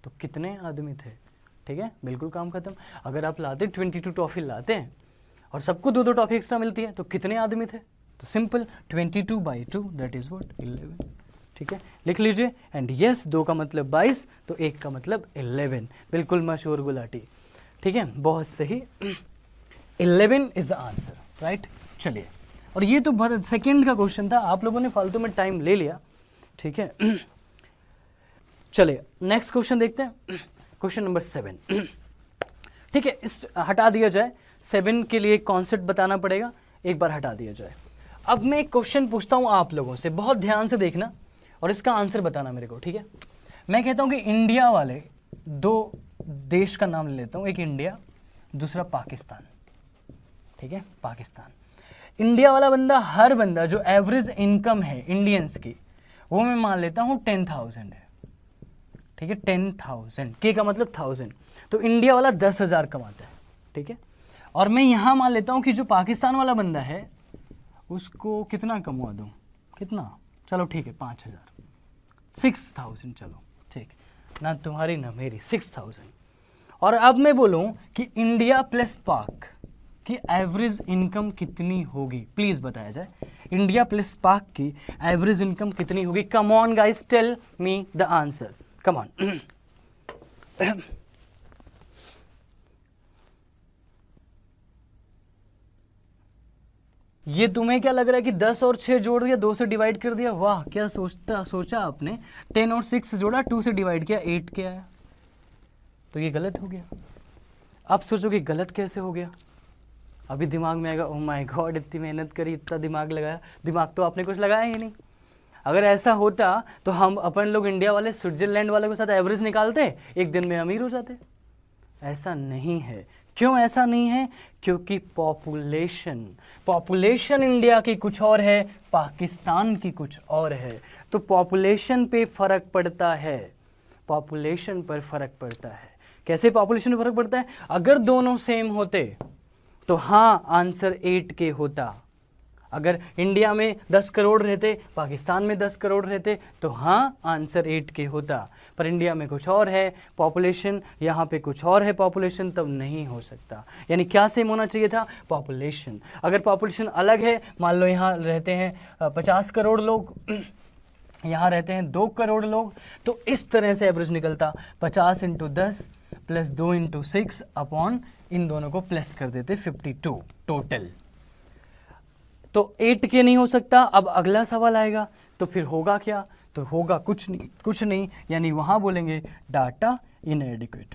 तो कितने आदमी थे। ठीक है, बिल्कुल काम खत्म। अगर आप लाते 22 टॉफ़ी लाते हैं और सबको 2 टॉफ़ी एक्स्ट्रा मिलती है, तो कितने आदमी थे, तो सिंपल 22/2 दैट इज़ व्हाट, 11। ठीक है, लिख लीजिए। एंड यस 2 का मतलब 22, तो 1 का मतलब 11, बिल्कुल मशहूर गुलाटी। ठीक है, बहुत सही, 11 इज़ द आंसर, राइट। चलिए, और ये तो बहुत सेकंड का क्वेश्चन था, आप लोगों ने फालतू में टाइम ले लिया। ठीक है, चलिए नेक्स्ट क्वेश्चन देखते हैं, क्वेश्चन नंबर 7। ठीक है, इस हटा दिया जाए, 7 के लिए कॉन्सेप्ट बताना पड़ेगा, एक बार हटा दिया जाए। अब मैं एक क्वेश्चन पूछता हूँ आप लोगों से, बहुत ध्यान से देखना और इसका आंसर बताना मेरे को। ठीक है, मैं कहता हूँ कि इंडिया वाले 2 देश का नाम ले लेता हूँ, एक इंडिया, दूसरा पाकिस्तान। ठीक है, पाकिस्तान। इंडिया वाला बंदा, हर बंदा जो एवरेज इनकम है इंडियंस की, वो मैं मान लेता हूँ 10,000 है। ठीक है, 10,000, के का मतलब 1000, तो इंडिया वाला 10,000 कमाता है। ठीक है, और मैं यहाँ मान लेता हूँ कि जो पाकिस्तान वाला बंदा है उसको कितना कमवा दूँ, कितना, चलो ठीक है 5,000, 6,000, चलो ठीक, ना तुम्हारी ना मेरी, 6,000। और अब मैं बोलूँ कि इंडिया प्लस पाक की एवरेज इनकम कितनी होगी, प्लीज़ बताया जाए, इंडिया प्लस पाक की एवरेज इनकम कितनी होगी। Come on guys, tell me the answer, come on. ये तुम्हें क्या लग रहा है कि 10 और 6 जोड़ दिया, 2 से डिवाइड कर दिया, वाह क्या सोचा आपने, 10 और 6 जोड़ा, 2 से डिवाइड किया, 8 के आया, तो ये गलत हो गया। अब सोचो कि गलत कैसे हो गया, अभी दिमाग में आएगा, ओह माय गॉड इतनी मेहनत करी, इतना दिमाग लगाया, दिमाग तो आपने कुछ लगाया ही नहीं। अगर ऐसा होता तो हम अपन लोग इंडिया वाले स्विट्जरलैंड वाले के साथ एवरेज निकालते, एक दिन में अमीर हो जाते। ऐसा नहीं है। क्यों ऐसा नहीं है, क्योंकि पॉपुलेशन इंडिया की कुछ और है, पाकिस्तान की कुछ और है, तो पॉपुलेशन पे फर्क पड़ता है, पॉपुलेशन पर फर्क पड़ता है। कैसे पॉपुलेशन पर फर्क पड़ता है, अगर दोनों सेम होते तो हाँ आंसर 8 के होता। अगर इंडिया में 10 करोड़ रहते, पाकिस्तान में 10 करोड़ रहते, तो हाँ आंसर 8 के होता। पर इंडिया में कुछ और है पॉपुलेशन, यहाँ पे कुछ और है पॉपुलेशन, तब नहीं हो सकता। यानी क्या सेम होना चाहिए था, पॉपुलेशन। अगर पॉपुलेशन अलग है, मान लो यहाँ रहते हैं 50 करोड़ लोग, यहाँ रहते हैं 2 करोड़ लोग, तो इस तरह से एवरेज निकलता, 50 × 10 प्लस 2 इंटू 6 अपॉन इन दोनों को प्लस कर देते 52 टोटल। तो 8 के नहीं हो सकता। अब अगला सवाल आएगा तो फिर होगा क्या, तो होगा कुछ नहीं, यानी वहाँ बोलेंगे डाटा इनएडिक्वेट।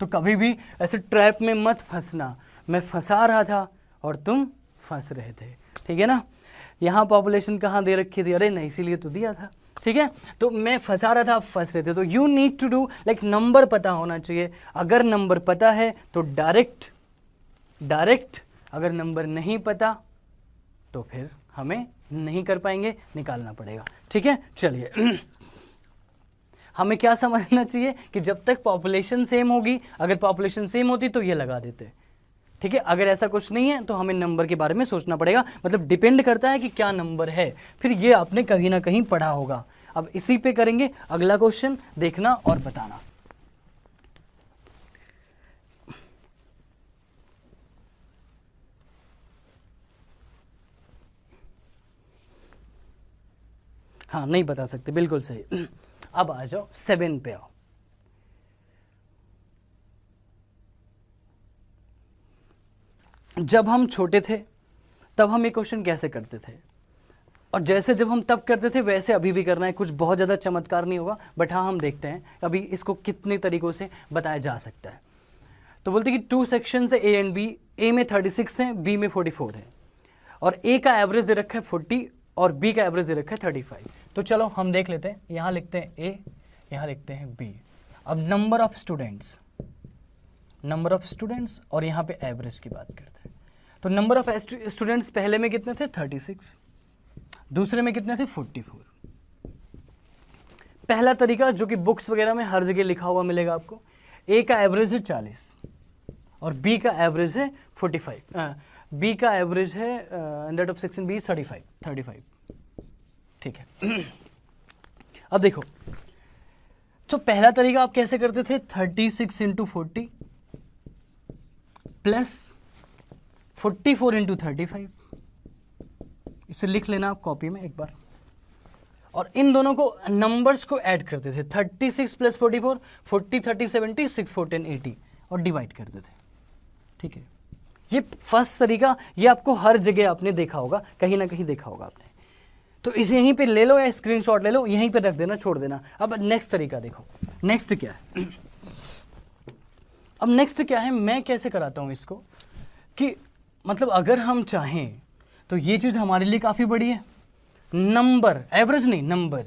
तो कभी भी ऐसे ट्रैप में मत फंसना, मैं फंसा रहा था और तुम फंस रहे थे, ठीक है ना। यहाँ पॉपुलेशन कहाँ दे रखी थी, अरे नहीं इसीलिए तो दिया था, ठीक है। तो मैं फंसा रहा था, आप फंस रहे थे। तो you need to do like number पता होना चाहिए। अगर नंबर पता है तो डायरेक्ट, अगर नंबर नहीं पता तो फिर हमें नहीं कर पाएंगे, निकालना पड़ेगा, ठीक है। चलिए हमें क्या समझना चाहिए कि जब तक पॉपुलेशन सेम होगी, अगर पॉपुलेशन सेम होती तो ये लगा देते, ठीक है। अगर ऐसा कुछ नहीं है तो हमें नंबर के बारे में सोचना पड़ेगा, मतलब डिपेंड करता है कि क्या नंबर है। फिर ये आपने कहीं ना कहीं पढ़ा होगा। अब इसी पे करेंगे अगला क्वेश्चन, देखना और बताना। हाँ नहीं बता सकते, बिल्कुल सही। अब आ जाओ 7 पे आओ। जब हम छोटे थे तब हम ये क्वेश्चन कैसे करते थे, और जैसे जब हम तब करते थे वैसे अभी भी करना है। कुछ बहुत ज़्यादा चमत्कार नहीं होगा, बट हाँ हम देखते हैं अभी इसको कितने तरीक़ों से बताया जा सकता है। तो बोलते कि 2 सेक्शंस है ए एंड बी, ए में 36 है, बी में 44 है, और ए का एवरेज दे रखा है 40 और बी का एवरेज दे रखा है 35। तो चलो हम देख लेते हैं, यहाँ लिखते हैं ए, यहाँ लिखते हैं बी। अब नंबर ऑफ स्टूडेंट्स और यहाँ पे एवरेज की बात करते हैं। तो नंबर ऑफ स्टूडेंट्स पहले में कितने थे 36, दूसरे में कितने थे 44। पहला तरीका जो कि बुक्स वगैरह में हर जगह लिखा हुआ मिलेगा आपको, ए का एवरेज है 40 और बी का एवरेज है 45, बी का एवरेज है दैट ऑफ सेक्शन बी 35, ठीक है। अब देखो, तो पहला तरीका आप कैसे करते थे, 36 इंटू 40 प्लस 44 इंटू 35। इसे लिख लेना आप कॉपी में एक बार, और इन दोनों को नंबर्स को ऐड करते थे, 36 प्लस 44, 40 30 70 6 4 10 80, और डिवाइड करते थे, ठीक है। ये फर्स्ट तरीका, ये आपको हर जगह आपने देखा होगा, कहीं ना कहीं देखा होगा आपने। तो इसे यहीं पे ले लो या स्क्रीनशॉट ले लो, यहीं पे रख देना, छोड़ देना। अब नेक्स्ट तरीका देखो, नेक्स्ट क्या है। अब नेक्स्ट क्या है, मैं कैसे कराता हूँ इसको, कि मतलब अगर हम चाहें तो ये चीज़ हमारे लिए काफ़ी बड़ी है, नंबर, एवरेज नहीं नंबर,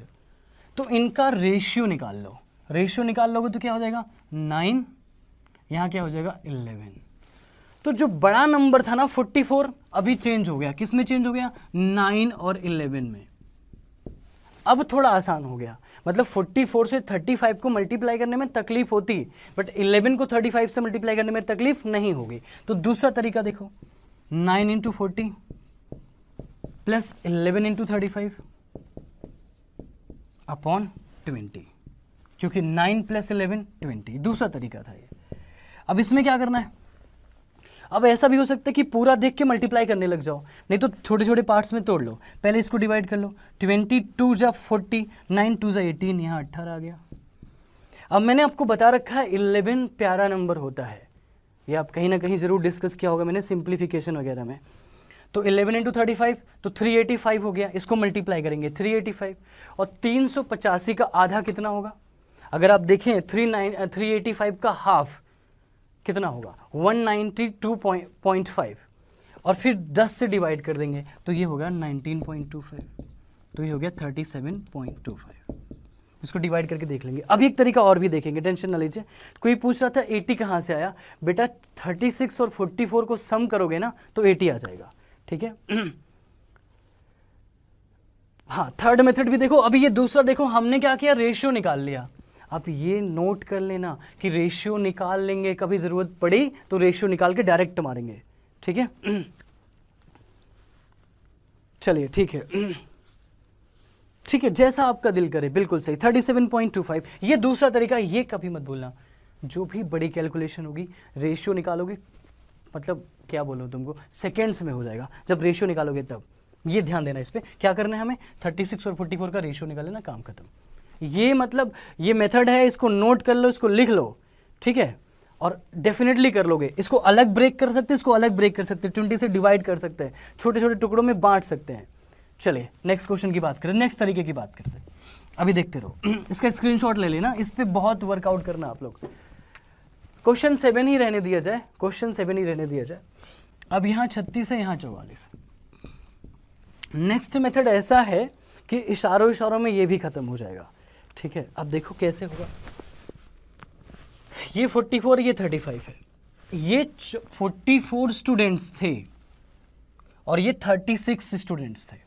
तो इनका रेशियो निकाल लो। रेशियो निकाल लोगे तो क्या हो जाएगा 9, यहाँ क्या हो जाएगा 11। तो जो बड़ा नंबर था ना 44, अभी चेंज हो गया, किस में चेंज हो गया 9 और 11 में। अब थोड़ा आसान हो गया, मतलब 44 से 35 को मल्टीप्लाई करने में तकलीफ होती, बट 11 को 35 से मल्टीप्लाई करने में तकलीफ नहीं होगी। तो दूसरा तरीका देखो, 9 इंटू 40 प्लस 11 इंटू 35 अपॉन 20, क्योंकि 9 प्लस 11 20, दूसरा तरीका था ये। अब इसमें क्या करना है, अब ऐसा भी हो सकता है कि पूरा देख के मल्टीप्लाई करने लग जाओ, नहीं तो छोटे छोटे पार्ट्स में तोड़ लो। पहले इसको डिवाइड कर लो, 22 जा 40, 9 2 जा 18, यहाँ 18 आ गया। अब मैंने आपको बता रखा है 11 प्यारा नंबर होता है, ये आप कहीं ना कहीं ज़रूर डिस्कस किया होगा मैंने सिंप्लीफिकेशन वगैरह में। तो 11 इंटू 35 तो 385 हो गया, इसको मल्टीप्लाई करेंगे 385, और 385 का आधा कितना होगा, अगर आप देखें 385 का हाफ कितना होगा 192.5, और फिर 10 से डिवाइड कर देंगे तो ये होगा 19.25, तो ये हो गया 37.25। इसको डिवाइड करके देख लेंगे। अब एक तरीका और भी देखेंगे, टेंशन ना लीजिए। कोई पूछ रहा था 80 कहाँ से आया, बेटा 36 और 44 को सम करोगे ना तो 80 आ जाएगा, ठीक है। हाँ, थर्ड मेथड भी देखो। अभी ये दूसरा देखो, हमने क्या किया, रेशियो निकाल लिया। अब ये नोट कर लेना कि रेशियो निकाल लेंगे, कभी ज़रूरत पड़ी तो रेशियो निकाल के डायरेक्ट मारेंगे, ठीक है। चलिए ठीक है, ठीक है, जैसा आपका दिल करे, बिल्कुल सही 37.25। ये दूसरा तरीका, ये कभी मत भूलना, जो भी बड़ी कैलकुलेशन होगी रेशियो निकालोगे, मतलब क्या बोलूँ तुमको, सेकेंड्स में हो जाएगा जब रेशियो निकालोगे तब। ये ध्यान देना इस पर, क्या करना है हमें, 36 और 44 का रेशियो निकाल लेना, काम खत्म। ये मतलब ये मेथड है, इसको नोट कर लो, इसको लिख लो, ठीक है, और डेफिनेटली कर लोगे। इसको अलग ब्रेक कर सकते हैं, इसको अलग ब्रेक कर सकते हैं, 20 से डिवाइड कर सकते हैं, छोटे छोटे टुकड़ों में बांट सकते हैं। चलिए नेक्स्ट क्वेश्चन की बात करें, नेक्स्ट तरीके की बात करते हैं। अभी देखते रहो, इसका स्क्रीनशॉट ले लेना, इस पे बहुत वर्कआउट करना आप लोग। क्वेश्चन 7 ही रहने दिया जाए, क्वेश्चन 7 ही रहने दिया जाए। अब यहाँ 36 है, यहाँ 44। नेक्स्ट मेथड ऐसा है कि इशारों में ये भी खत्म हो जाएगा, ठीक है। अब देखो कैसे होगा। ये 44, ये 35 है, ये 44 स्टूडेंट्स थे और ये 36 स्टूडेंट्स थे।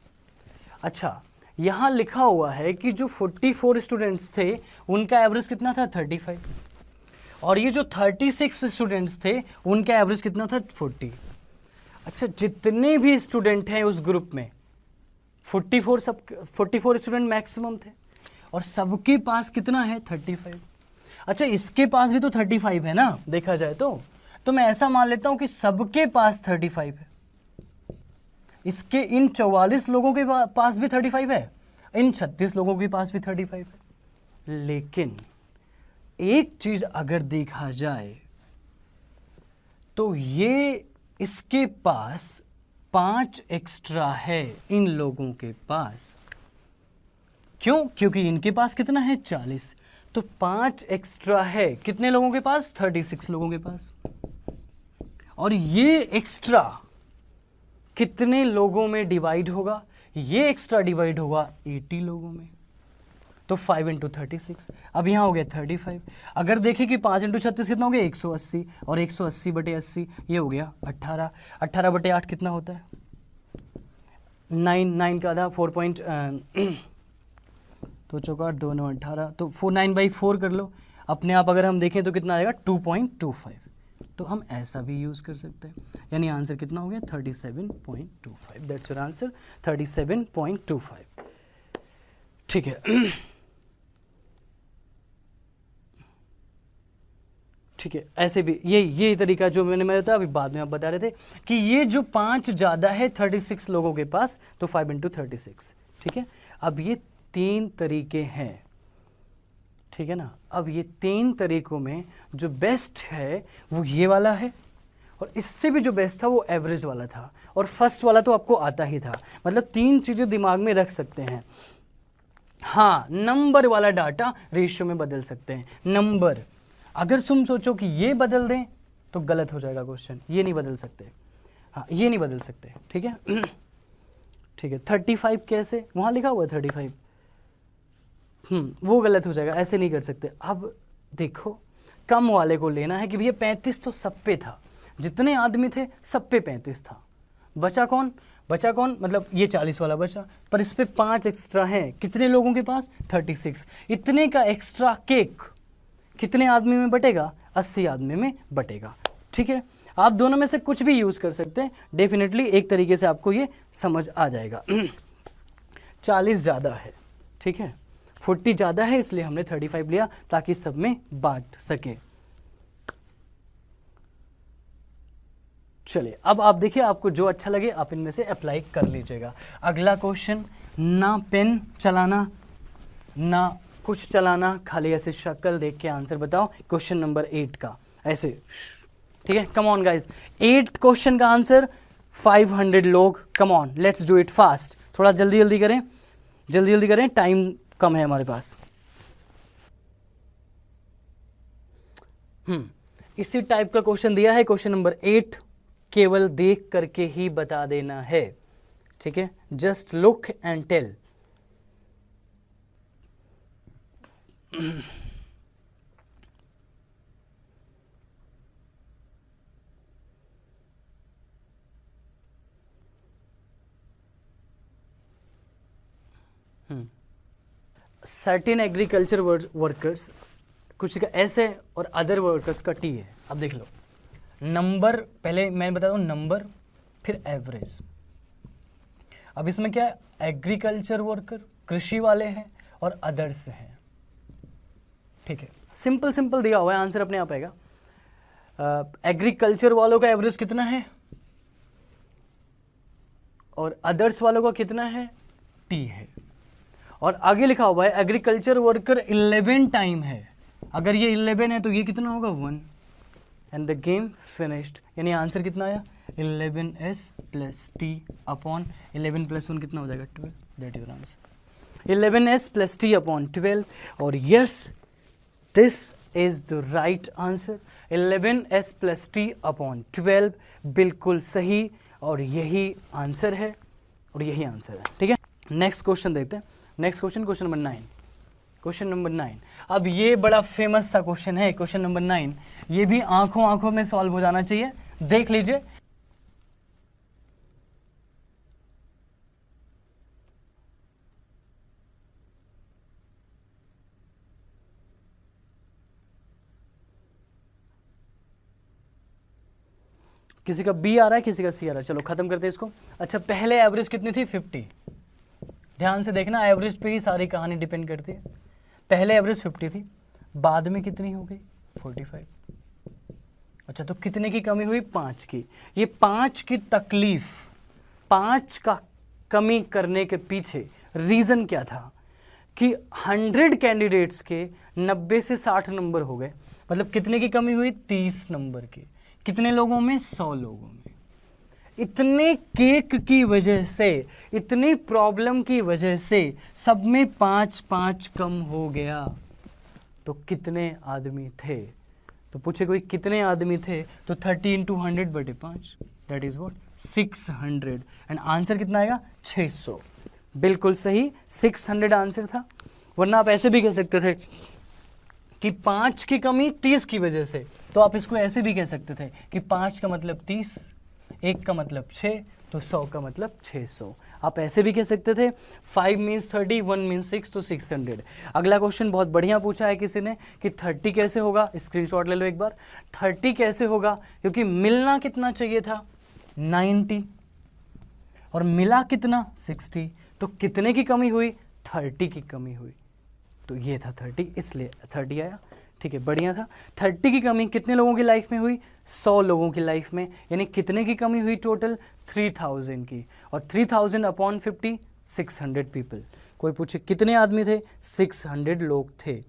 अच्छा, यहाँ लिखा हुआ है कि जो 44 स्टूडेंट्स थे उनका एवरेज कितना था, 35, और ये जो 36 स्टूडेंट्स थे उनका एवरेज कितना था, 40। अच्छा, जितने भी स्टूडेंट हैं उस ग्रुप में 44 स्टूडेंट मैक्सिमम थे और सबके पास कितना है, 35। अच्छा, इसके पास भी तो 35 है ना, देखा जाए तो मैं ऐसा मान लेता हूं कि सबके पास 35 है। इसके इन 44 लोगों के पास भी 35 है, इन 36 लोगों के पास भी 35 है। लेकिन एक चीज अगर देखा जाए तो ये इसके पास 5 एक्स्ट्रा है इन लोगों के पास। क्यों? क्योंकि इनके पास कितना है, 40, तो 5 एक्स्ट्रा है कितने लोगों के पास, 36 लोगों के पास। और ये एक्स्ट्रा कितने लोगों में डिवाइड होगा, ये एक्स्ट्रा डिवाइड होगा 80 लोगों में, तो 5 × 36। अब यहाँ हो गया 35। अगर देखें कि 5 × 36 कितना हो गया, 180, और 180/80 ये हो गया 18। 18/8 कितना होता है, 9 का आधा 4 तो चौकाट 2 9 18, तो 9/4 कर लो। अपने आप अगर हम देखें तो कितना आएगा, 2.25। तो हम ऐसा भी यूज़ कर सकते हैं, यानी आंसर कितना हो गया, 37.25। That's your answer, 37.25। ठीक है, ठीक है। ऐसे भी ये तरीका जो मैंने बताया अभी बाद में आप बता रहे थे कि ये जो 5 ज़्यादा है 36 लोगों के पास, तो 5 × 36, ठीक है। अब ये 3 तरीके हैं, ठीक है ना। अब ये 3 तरीकों में जो बेस्ट है वो ये वाला है, और इससे भी जो बेस्ट था वो एवरेज वाला था, और फर्स्ट वाला तो आपको आता ही था। मतलब 3 चीज़ें दिमाग में रख सकते हैं। हाँ, नंबर वाला डाटा रेशियो में बदल सकते हैं। नंबर अगर तुम सोचो कि ये बदल दें तो गलत हो जाएगा क्वेश्चन, ये नहीं बदल सकते। हाँ, ये नहीं बदल सकते, ठीक है। ठीक है, 35 कैसे, वहाँ लिखा हुआ है 35, वो गलत हो जाएगा, ऐसे नहीं कर सकते। अब देखो, कम वाले को लेना है कि भैया 35 तो सब पे था, जितने आदमी थे सब पे 35 था। बचा कौन, मतलब ये 40 वाला बचा, पर इस पे 5 एक्स्ट्रा हैं, कितने लोगों के पास, 36। इतने का एक्स्ट्रा केक कितने आदमी में बटेगा, 80 आदमी में बटेगा, ठीक है। आप दोनों में से कुछ भी यूज़ कर सकते हैं, डेफिनेटली एक तरीके से आपको ये समझ आ जाएगा। 40 ज़्यादा है, ठीक है, 40 ज़्यादा है, इसलिए हमने 35 लिया ताकि सब में बांट सके। चलिए, अब आप देखिए, आपको जो अच्छा लगे आप इनमें से अप्लाई कर लीजिएगा। अगला क्वेश्चन, ना पेन चलाना ना कुछ चलाना, खाली ऐसे शक्ल देख के आंसर बताओ। क्वेश्चन नंबर 8 का ऐसे, ठीक है। कम ऑन गाइज, 8 क्वेश्चन का आंसर 500 लोग। Come on, let's do it fast, थोड़ा जल्दी जल्दी करें, जल्दी जल्दी करें, टाइम कम है हमारे पास। इसी टाइप का क्वेश्चन दिया है, क्वेश्चन नंबर 8, केवल देख करके ही बता देना है, ठीक है। Just look and tell. Certain agriculture workers, कुछ का एस है और अदर वर्कर्स का टी है। अब देख लो, नंबर पहले मैं बता दूं, नंबर फिर एवरेज। अब इसमें क्या है, एग्रीकल्चर वर्कर कृषि वाले हैं और अदर्स हैं, ठीक है। सिंपल सिंपल दिया हुआ है, आंसर अपने आप आएगा। एग्रीकल्चर वालों का एवरेज कितना है और अदर्स वालों का कितना है, टी है। और आगे लिखा हुआ है एग्रीकल्चर वर्कर 11 टाइम है, अगर ये 11 है तो ये कितना होगा 1 एंड द गेम फिनिश्ड, यानी आंसर कितना आया 11s plus T upon 11 plus 1 कितना हो जाएगा 12, that is answer 11s plus T upon 12। और yes this is the right answer 11s plus T upon 12, बिल्कुल सही, और यही आंसर है, और यही आंसर है। ठीक है, नेक्स्ट क्वेश्चन देखते हैं। Next question, question number 9। Question number 9, अब ये बड़ा फेमस सा क्वेश्चन है, क्वेश्चन नंबर 9। ये भी आंखों आंखों में सॉल्व हो जाना चाहिए, देख लीजिए। किसी का बी आ रहा है, किसी का सी आ रहा है, चलो खत्म करते हैं इसको। अच्छा, पहले एवरेज कितनी थी 50, ध्यान से देखना, एवरेज पे ही सारी कहानी डिपेंड करती है। पहले एवरेज 50 थी, बाद में कितनी हो गई 45। अच्छा, तो कितने की कमी हुई 5 की। ये 5 की तकलीफ, 5 का कमी करने के पीछे रीज़न क्या था कि 100 कैंडिडेट्स के 90 से 60 नंबर हो गए, मतलब कितने की कमी हुई 30 नंबर की। कितने लोगों में 100 लोगों में। इतने केक की वजह से, इतनी प्रॉब्लम की वजह से सब में 5-5 कम हो गया। तो कितने आदमी थे, तो पूछे कोई कितने आदमी थे, तो 30 × 100 बटे 5, that is what 600, and answer कितना आएगा 600। बिल्कुल सही, 600 आंसर था। वरना आप ऐसे भी कह सकते थे कि 5 की कमी 30 की वजह से, तो आप इसको ऐसे भी कह सकते थे कि 5 का मतलब 30, 1 का मतलब 6, तो 100 का मतलब 600। आप ऐसे भी कह सकते थे 5 मीन्स 30, 1 मीन्स 6, तो 600। अगला क्वेश्चन बहुत बढ़िया पूछा है किसी ने कि 30 कैसे होगा, स्क्रीनशॉट ले लो एक बार। 30 कैसे होगा, क्योंकि मिलना कितना चाहिए था 90 और मिला कितना 60, तो कितने की कमी हुई 30 की कमी हुई, तो ये था 30, इसलिए 30 आया। ठीक है, बढ़िया था। 30 की कमी कितने लोगों की लाइफ में हुई 100 लोगों की लाइफ में, यानी कितने की कमी हुई टोटल 3000 की, और 3000 अपॉन 50 600 पीपल। कोई पूछे कितने आदमी थे, 600 लोग थे।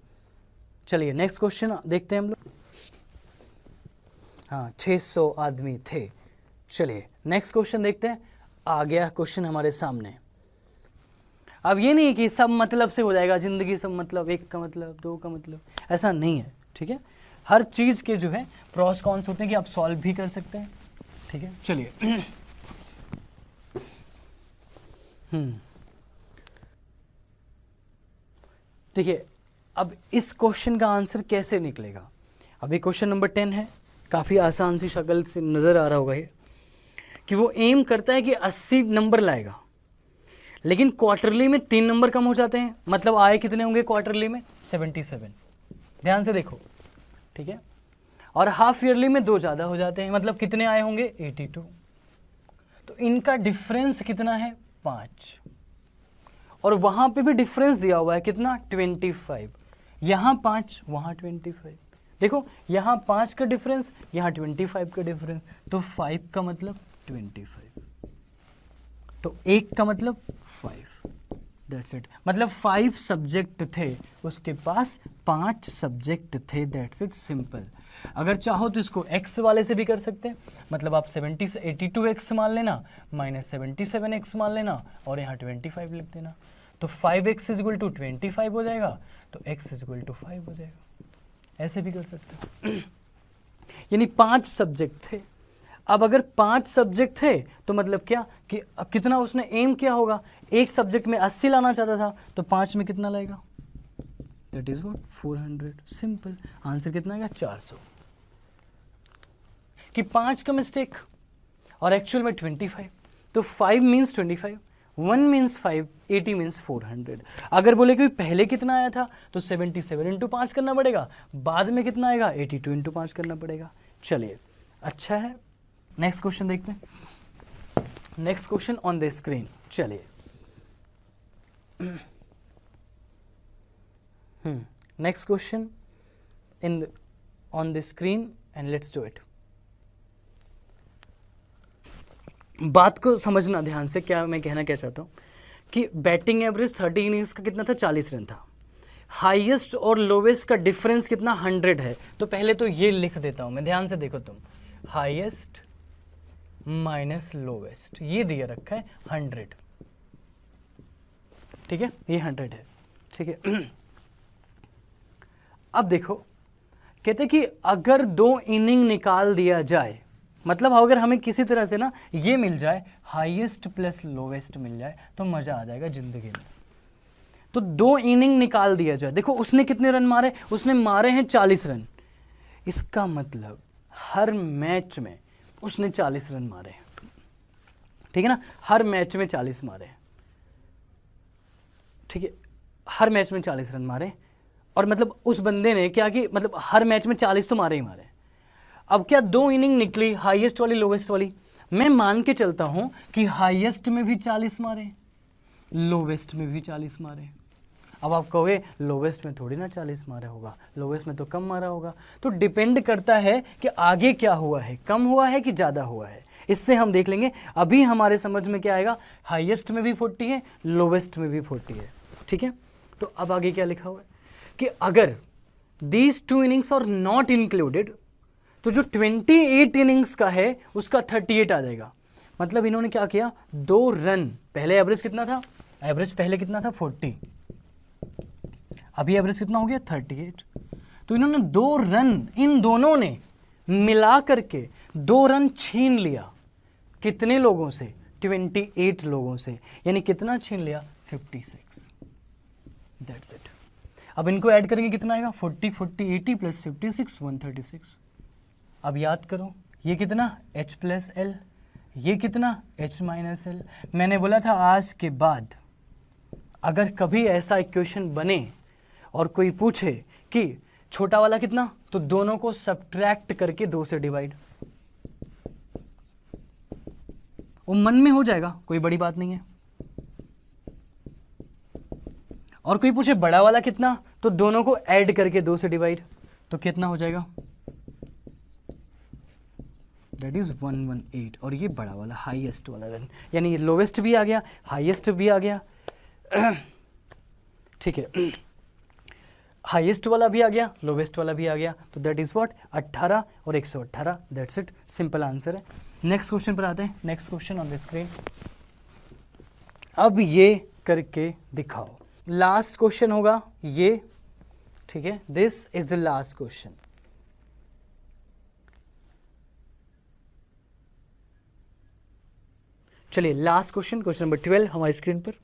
चलिए नेक्स्ट क्वेश्चन देखते हैं हम लोग। हाँ, 600 आदमी थे। चलिए नेक्स्ट क्वेश्चन देखते हैं। आ गया क्वेश्चन हमारे सामने। अब ये नहीं कि सब मतलब से हो जाएगा जिंदगी, सब मतलब, 1 का मतलब, 2 का मतलब, ऐसा नहीं है। ठीक है, हर चीज़ के जो है प्रॉस कॉन्स होते हैं कि आप सॉल्व भी कर सकते हैं। ठीक है, चलिए देखिए अब इस क्वेश्चन का आंसर कैसे निकलेगा। अभी क्वेश्चन नंबर 10 है, काफ़ी आसान सी शक्ल से नज़र आ रहा होगा ये, कि वो एम करता है कि 80 नंबर लाएगा, लेकिन क्वार्टरली में 3 नंबर कम हो जाते हैं, मतलब आए कितने होंगे क्वार्टरली में 77। ध्यान से देखो, ठीक है, और हाफ ईयरली में 2 ज़्यादा हो जाते हैं, मतलब कितने आए होंगे 82। तो इनका डिफरेंस कितना है 5, और वहाँ पे भी डिफरेंस दिया हुआ है कितना 25, यहाँ 5 वहाँ 25। देखो यहाँ 5 का डिफरेंस, यहाँ 25 का डिफरेंस, तो 5 का मतलब 25, तो 1 का मतलब 5, दैट्स इट। मतलब 5 सब्जेक्ट थे उसके पास, 5 सब्जेक्ट थे, दैट्स इट, सिंपल। अगर चाहो तो इसको x वाले से भी कर सकते हैं, मतलब आप 82x मान लेना, माइनस 77x मान लेना, और यहाँ 25 लिख देना, तो 5x = 25 हो जाएगा, तो x = 5 हो जाएगा। ऐसे भी कर सकते हैं। यानी 5 सब्जेक्ट थे। अब अगर 5 सब्जेक्ट थे तो मतलब क्या कि कितना उसने एम किया होगा, एक सब्जेक्ट में 80 लाना चाहता था, तो 5 में कितना लाएगा, that is what 400, simple. Answer कितना आएगा 400। कि 5 का मिस्टेक और एक्चुअल में 25, तो 5 मीन्स 25, 1 मीन्स 5, 80 मीन्स 400। अगर बोले कि पहले कितना आया था, तो 77 × 5 करना पड़ेगा, बाद में कितना आएगा 82 × 5 करना पड़ेगा। चलिए अच्छा है, नेक्स्ट क्वेश्चन देखते हैं। Next question on the screen. चलिए next question in on the screen and let's do it. बात को समझना ध्यान से, क्या मैं कहना क्या चाहता हूँ कि बैटिंग एवरेज 30 इनिंग्स का कितना था, 40 रन था। हाईएस्ट और लोवेस्ट का डिफरेंस कितना, 100 है। तो पहले तो ये लिख देता हूं मैं, ध्यान से देखो तुम, हाईएस्ट माइनस लोवेस्ट, ये दिया रखा है 100, ठीक है, ये 100 है, ठीक है। अब देखो, कहते कि अगर 2 इनिंग निकाल दिया जाए, मतलब अगर हमें किसी तरह से ना ये मिल जाए, हाईएस्ट प्लस लोवेस्ट मिल जाए, तो मजा आ जाएगा जिंदगी में। तो 2 इनिंग निकाल दिया जाए, देखो उसने कितने रन मारे, उसने मारे हैं 40 रन, इसका मतलब हर मैच में उसने 40 रन मारे हैं, ठीक है ना, हर मैच में 40 मारे, ठीक है, हर मैच में 40 रन मारे। और मतलब उस बंदे ने क्या कि मतलब हर मैच में 40 तो मारे ही मारे। अब क्या 2 इनिंग निकली, हाईएस्ट वाली लोवेस्ट वाली, मैं मान के चलता हूं कि हाईएस्ट में भी 40 मारे, लोवेस्ट में भी 40 मारे। अब आप कहोगे लोवेस्ट में थोड़ी ना 40 मारा होगा, लोवेस्ट में तो कम मारा होगा। तो डिपेंड करता है कि आगे क्या हुआ है, कम हुआ है कि ज़्यादा हुआ है, इससे हम देख लेंगे। अभी हमारे समझ में क्या आएगा, हाईएस्ट में भी 40 है, लोवेस्ट में भी 40 है, ठीक है। तो अब आगे क्या लिखा हुआ है कि अगर these 2 innings are not included, तो जो 28 इनिंग्स का है उसका 38 आ जाएगा। मतलब इन्होंने क्या किया, 2 रन, पहले एवरेज कितना था, एवरेज पहले कितना था 40, अभी एवरेज कितना हो गया 38। तो इन्होंने 2 रन, इन दोनों ने मिला करके 2 रन छीन लिया, कितने लोगों से, 28 लोगों से, यानी कितना छीन लिया, 56, दैट्स इट। अब इनको ऐड करेंगे कितना आएगा, 40 40 80 प्लस 56 136। अब याद करो, ये कितना, H प्लस L, ये कितना, H माइनस L। मैंने बोला था आज के बाद अगर कभी ऐसा इक्वेशन बने और कोई पूछे कि छोटा वाला कितना, तो दोनों को सब्ट्रैक्ट करके 2 से डिवाइड, वो मन में हो जाएगा, कोई बड़ी बात नहीं है। और कोई पूछे बड़ा वाला कितना, तो दोनों को ऐड करके 2 से डिवाइड, तो कितना हो जाएगा, दैट इज 118। और ये बड़ा वाला हाईएस्ट वाला रन, यानी ये लोवेस्ट भी आ गया, हाईएस्ट भी आ गया, ठीक है, हाईएस्ट वाला भी आ गया, लोवेस्ट वाला भी आ गया, तो दैट इज व्हाट, 18 और 118, दैट्स इट, सिंपल आंसर है। नेक्स्ट क्वेश्चन पर आते हैं, next question on the screen. अब ये करके दिखाओ, लास्ट क्वेश्चन होगा ये, ठीक है, this is the last question. चलिए लास्ट क्वेश्चन, क्वेश्चन नंबर 12 हमारी स्क्रीन पर।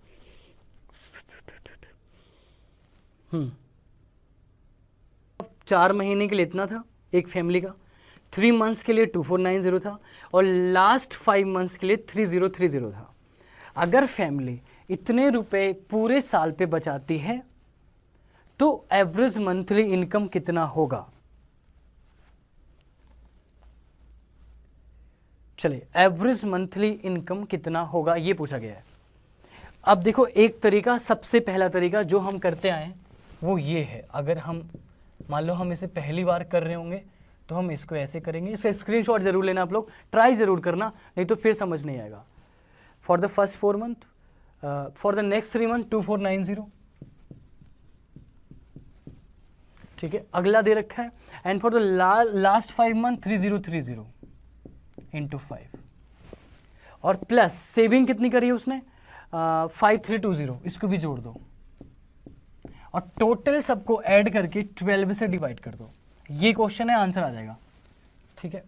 4 महीने के लिए इतना था एक फैमिली का, 3 मंथ्स के लिए 2490 था, और लास्ट 5 मंथ्स के लिए 3030 था। अगर फैमिली इतने रुपए पूरे साल पे बचाती है तो एवरेज मंथली इनकम कितना होगा। चलिए एवरेज मंथली इनकम कितना होगा ये पूछा गया है। अब देखो एक तरीका, सबसे पहला तरीका जो हम करते आए हैं वो ये है, अगर हम मान लो हम इसे पहली बार कर रहे होंगे तो हम इसको ऐसे करेंगे, इसका स्क्रीनशॉट जरूर लेना आप लोग, ट्राई जरूर करना, नहीं तो फिर समझ नहीं आएगा। For the first 4 month, for the next 3 month 2490, ठीक है, अगला दे रखा है, and for the last 5 month 3030 into 5, और प्लस सेविंग कितनी करी है उसने, 5320, इसको भी जोड़ दो, और टोटल सबको ऐड करके 12 से डिवाइड कर दो। ये क्वेश्चन है, आंसर आ जाएगा, ठीक है।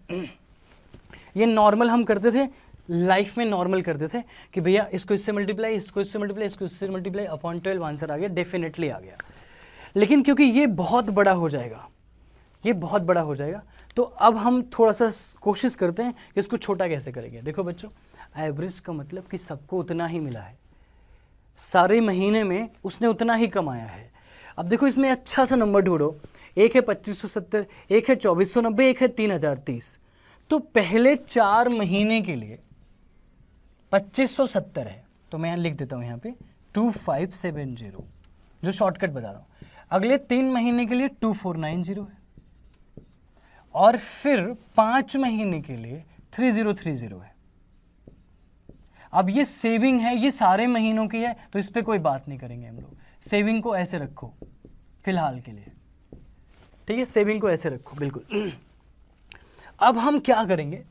ये नॉर्मल हम करते थे, लाइफ में नॉर्मल करते थे कि भैया इसको इससे मल्टीप्लाई, इसको इससे मल्टीप्लाई, इसको इससे मल्टीप्लाई, अपॉन 12, आंसर आ गया, डेफिनेटली आ गया। लेकिन क्योंकि ये बहुत बड़ा हो जाएगा, ये बहुत बड़ा हो जाएगा, तो अब हम थोड़ा सा कोशिश करते हैं कि इसको छोटा कैसे करेंगे। देखो बच्चों, एवरेज का मतलब कि सबको उतना ही मिला है, सारे महीने में उसने उतना ही कमाया है। अब देखो इसमें अच्छा सा नंबर ढूंढो, एक है 2570, एक है 2490, एक है 3030। तो पहले 4 महीने के लिए 2570 है, तो मैं यहाँ लिख देता हूँ यहाँ पे 2570, जो शॉर्टकट बता रहा हूँ। अगले 3 महीने के लिए 2490 है, और फिर 5 महीने के लिए 3030 है। अब ये सेविंग है, ये सारे महीनों की है, तो इस पर कोई बात नहीं करेंगे हम लोग। सेविंग को ऐसे रखो फिलहाल के लिए, ठीक है, सेविंग को ऐसे रखो बिल्कुल। अब हम क्या करेंगे,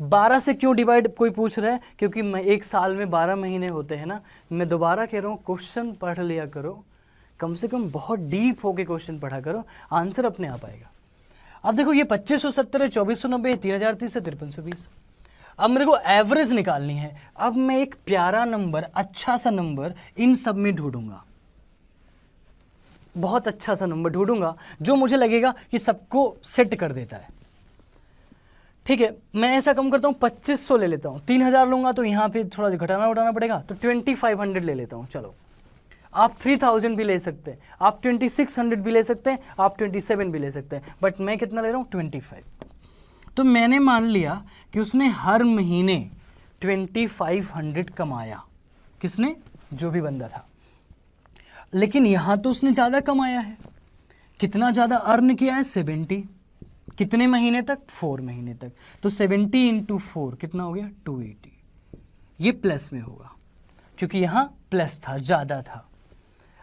12 से क्यों डिवाइड कोई पूछ रहा है, क्योंकि मैं एक साल में 12 महीने होते हैं ना। मैं दोबारा कह रहा हूँ, क्वेश्चन पढ़ लिया करो, कम से कम बहुत डीप होके क्वेश्चन पढ़ा करो, आंसर अपने आप आएगा। अब देखो ये 2570 है, 2490 है, 3030 है, 5320। अब मेरे को एवरेज निकालनी है। अब मैं एक प्यारा नंबर, अच्छा सा नंबर इन सब में ढूंढूंगा, बहुत अच्छा सा नंबर ढूंढूंगा जो मुझे लगेगा कि सबको सेट कर देता है। ठीक है, मैं ऐसा कम करता हूँ, 2500 ले लेता हूँ, 3000 लूंगा तो यहाँ पे थोड़ा घटाना उठाना पड़ेगा, तो 2500 ले लेता हूँ। चलो, आप 3000 भी ले सकते हैं, आप 2600 भी ले सकते हैं, आप 27 भी ले सकते हैं, बट मैं कितना ले रहा हूँ, 25। तो मैंने मान लिया कि उसने हर महीने 2500 कमाया, किसने, जो भी बंदा था। लेकिन यहाँ तो उसने ज़्यादा कमाया है, कितना ज़्यादा अर्न किया है, 70। कितने महीने तक, 4 महीने तक। तो 70 × 4 कितना हो गया, 280। ये प्लस में होगा क्योंकि यहाँ प्लस था, ज़्यादा था।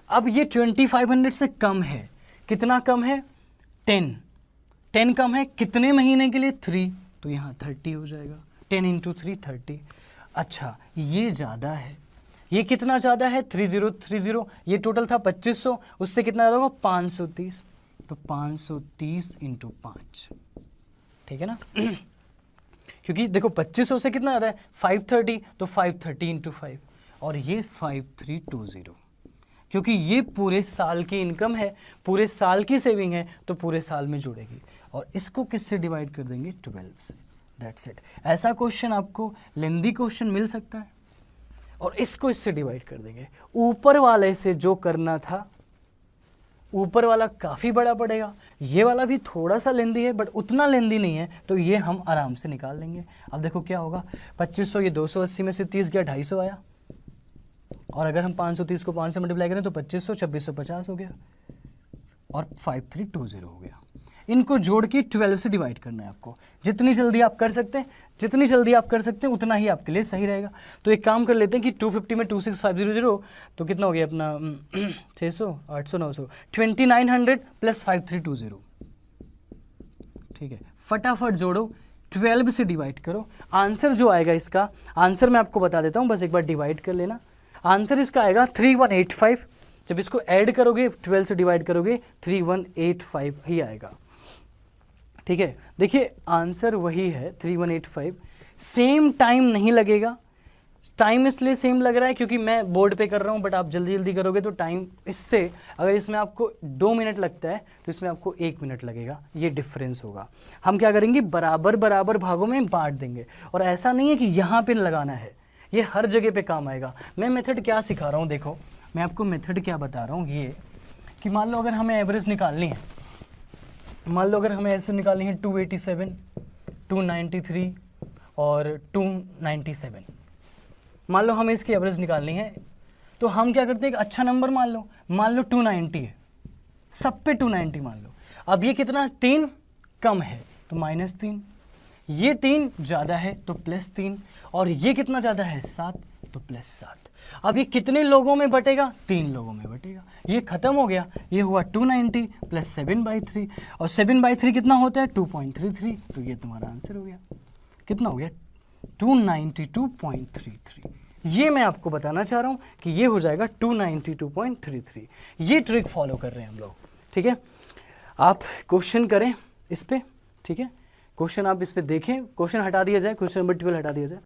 अब ये 2500 से कम है, कितना कम है, 10 कम है, कितने महीने के लिए, 3, तो यहाँ 30 हो जाएगा, 10 × 3 30। अच्छा, ये ज़्यादा है, ये कितना ज़्यादा है, 3030, ये टोटल था 2500, उससे कितना ज़्यादा होगा, 530, तो 530 × 5, ठीक है ना। क्योंकि देखो 2500 से कितना ज़्यादा है, 530, तो 530 × 5, और ये 5320, क्योंकि ये पूरे साल की इनकम है, पूरे साल की सेविंग है, तो पूरे साल में जुड़ेगी। और इसको किससे डिवाइड कर देंगे, 12 से। That's it. ऐसा क्वेश्चन आपको लेंदी क्वेश्चन मिल सकता है, और इसको इससे डिवाइड कर देंगे। ऊपर वाले से जो करना था, ऊपर वाला काफ़ी बड़ा पड़ेगा, ये वाला भी थोड़ा सा लेंदी है बट उतना लेंदी नहीं है, तो ये हम आराम से निकाल लेंगे। अब देखो क्या होगा, 2500, ये 280 में से 30 गया, 250 आया, और अगर हम 530 को 5 से मल्टीप्लाई करें तो 2500, 2650 हो गया, और 5320 हो गया। इनको जोड़ के 12 से डिवाइड करना है आपको। जितनी जल्दी आप कर सकते हैं, जितनी जल्दी आप कर सकते हैं उतना ही आपके लिए सही रहेगा। तो एक काम कर लेते हैं कि 250 में 26500, तो कितना हो गया अपना 600, 800, 900, 2900 प्लस 5320, ठीक है। फटाफट जोड़ो, 12 से डिवाइड करो, आंसर जो आएगा इसका, आंसर मैं आपको बता देता हूँ, बस एक बार डिवाइड कर लेना। आंसर इसका आएगा 3185। जब इसको ऐड करोगे, 12 से डिवाइड करोगे, 3185 ही आएगा, ठीक है। देखिए आंसर वही है 3185। सेम टाइम नहीं लगेगा, टाइम इसलिए सेम लग रहा है क्योंकि मैं बोर्ड पे कर रहा हूँ, बट आप जल्दी जल्दी करोगे तो टाइम इससे, अगर इसमें आपको 2 मिनट लगता है तो इसमें आपको 1 मिनट लगेगा, ये डिफरेंस होगा। हम क्या करेंगे, बराबर बराबर भागों में बांट देंगे, और ऐसा नहीं है कि यहाँ पे लगाना है, ये हर जगह पे काम आएगा। मैं मेथड क्या सिखा रहा हूँ, देखो मैं आपको मेथड क्या बता रहा हूँ, ये कि मान लो अगर हमें एवरेज निकालनी है, मान लो अगर हमें ऐसे निकालनी है 287, 293 और 297, मान लो हमें इसकी एवरेज निकालनी है, तो हम क्या करते हैं, एक अच्छा नंबर मान लो 290 है, सब पे 290 मान लो। अब ये कितना, 3 कम है तो -3, ये 3 ज़्यादा है तो +3, और ये कितना ज़्यादा है, 7, तो +7। अब ये कितने लोगों में बटेगा, 3 लोगों में बटेगा। ये खत्म हो गया, ये हुआ 290 + 7/3, और 7/3 कितना होता है, 2.33, तो ये तुम्हारा आंसर हो गया। कितना हो गया, 292.33। ये मैं आपको बताना चाह रहा हूँ कि ये हो जाएगा 292.33। ये ट्रिक फॉलो कर रहे हैं हम लोग, ठीक है। आप क्वेश्चन करें इस पर, ठीक है, क्वेश्चन आप इस पर देखें, क्वेश्चन हटा दिया जाए, क्वेश्चन नंबर 12 हटा दिया जाए।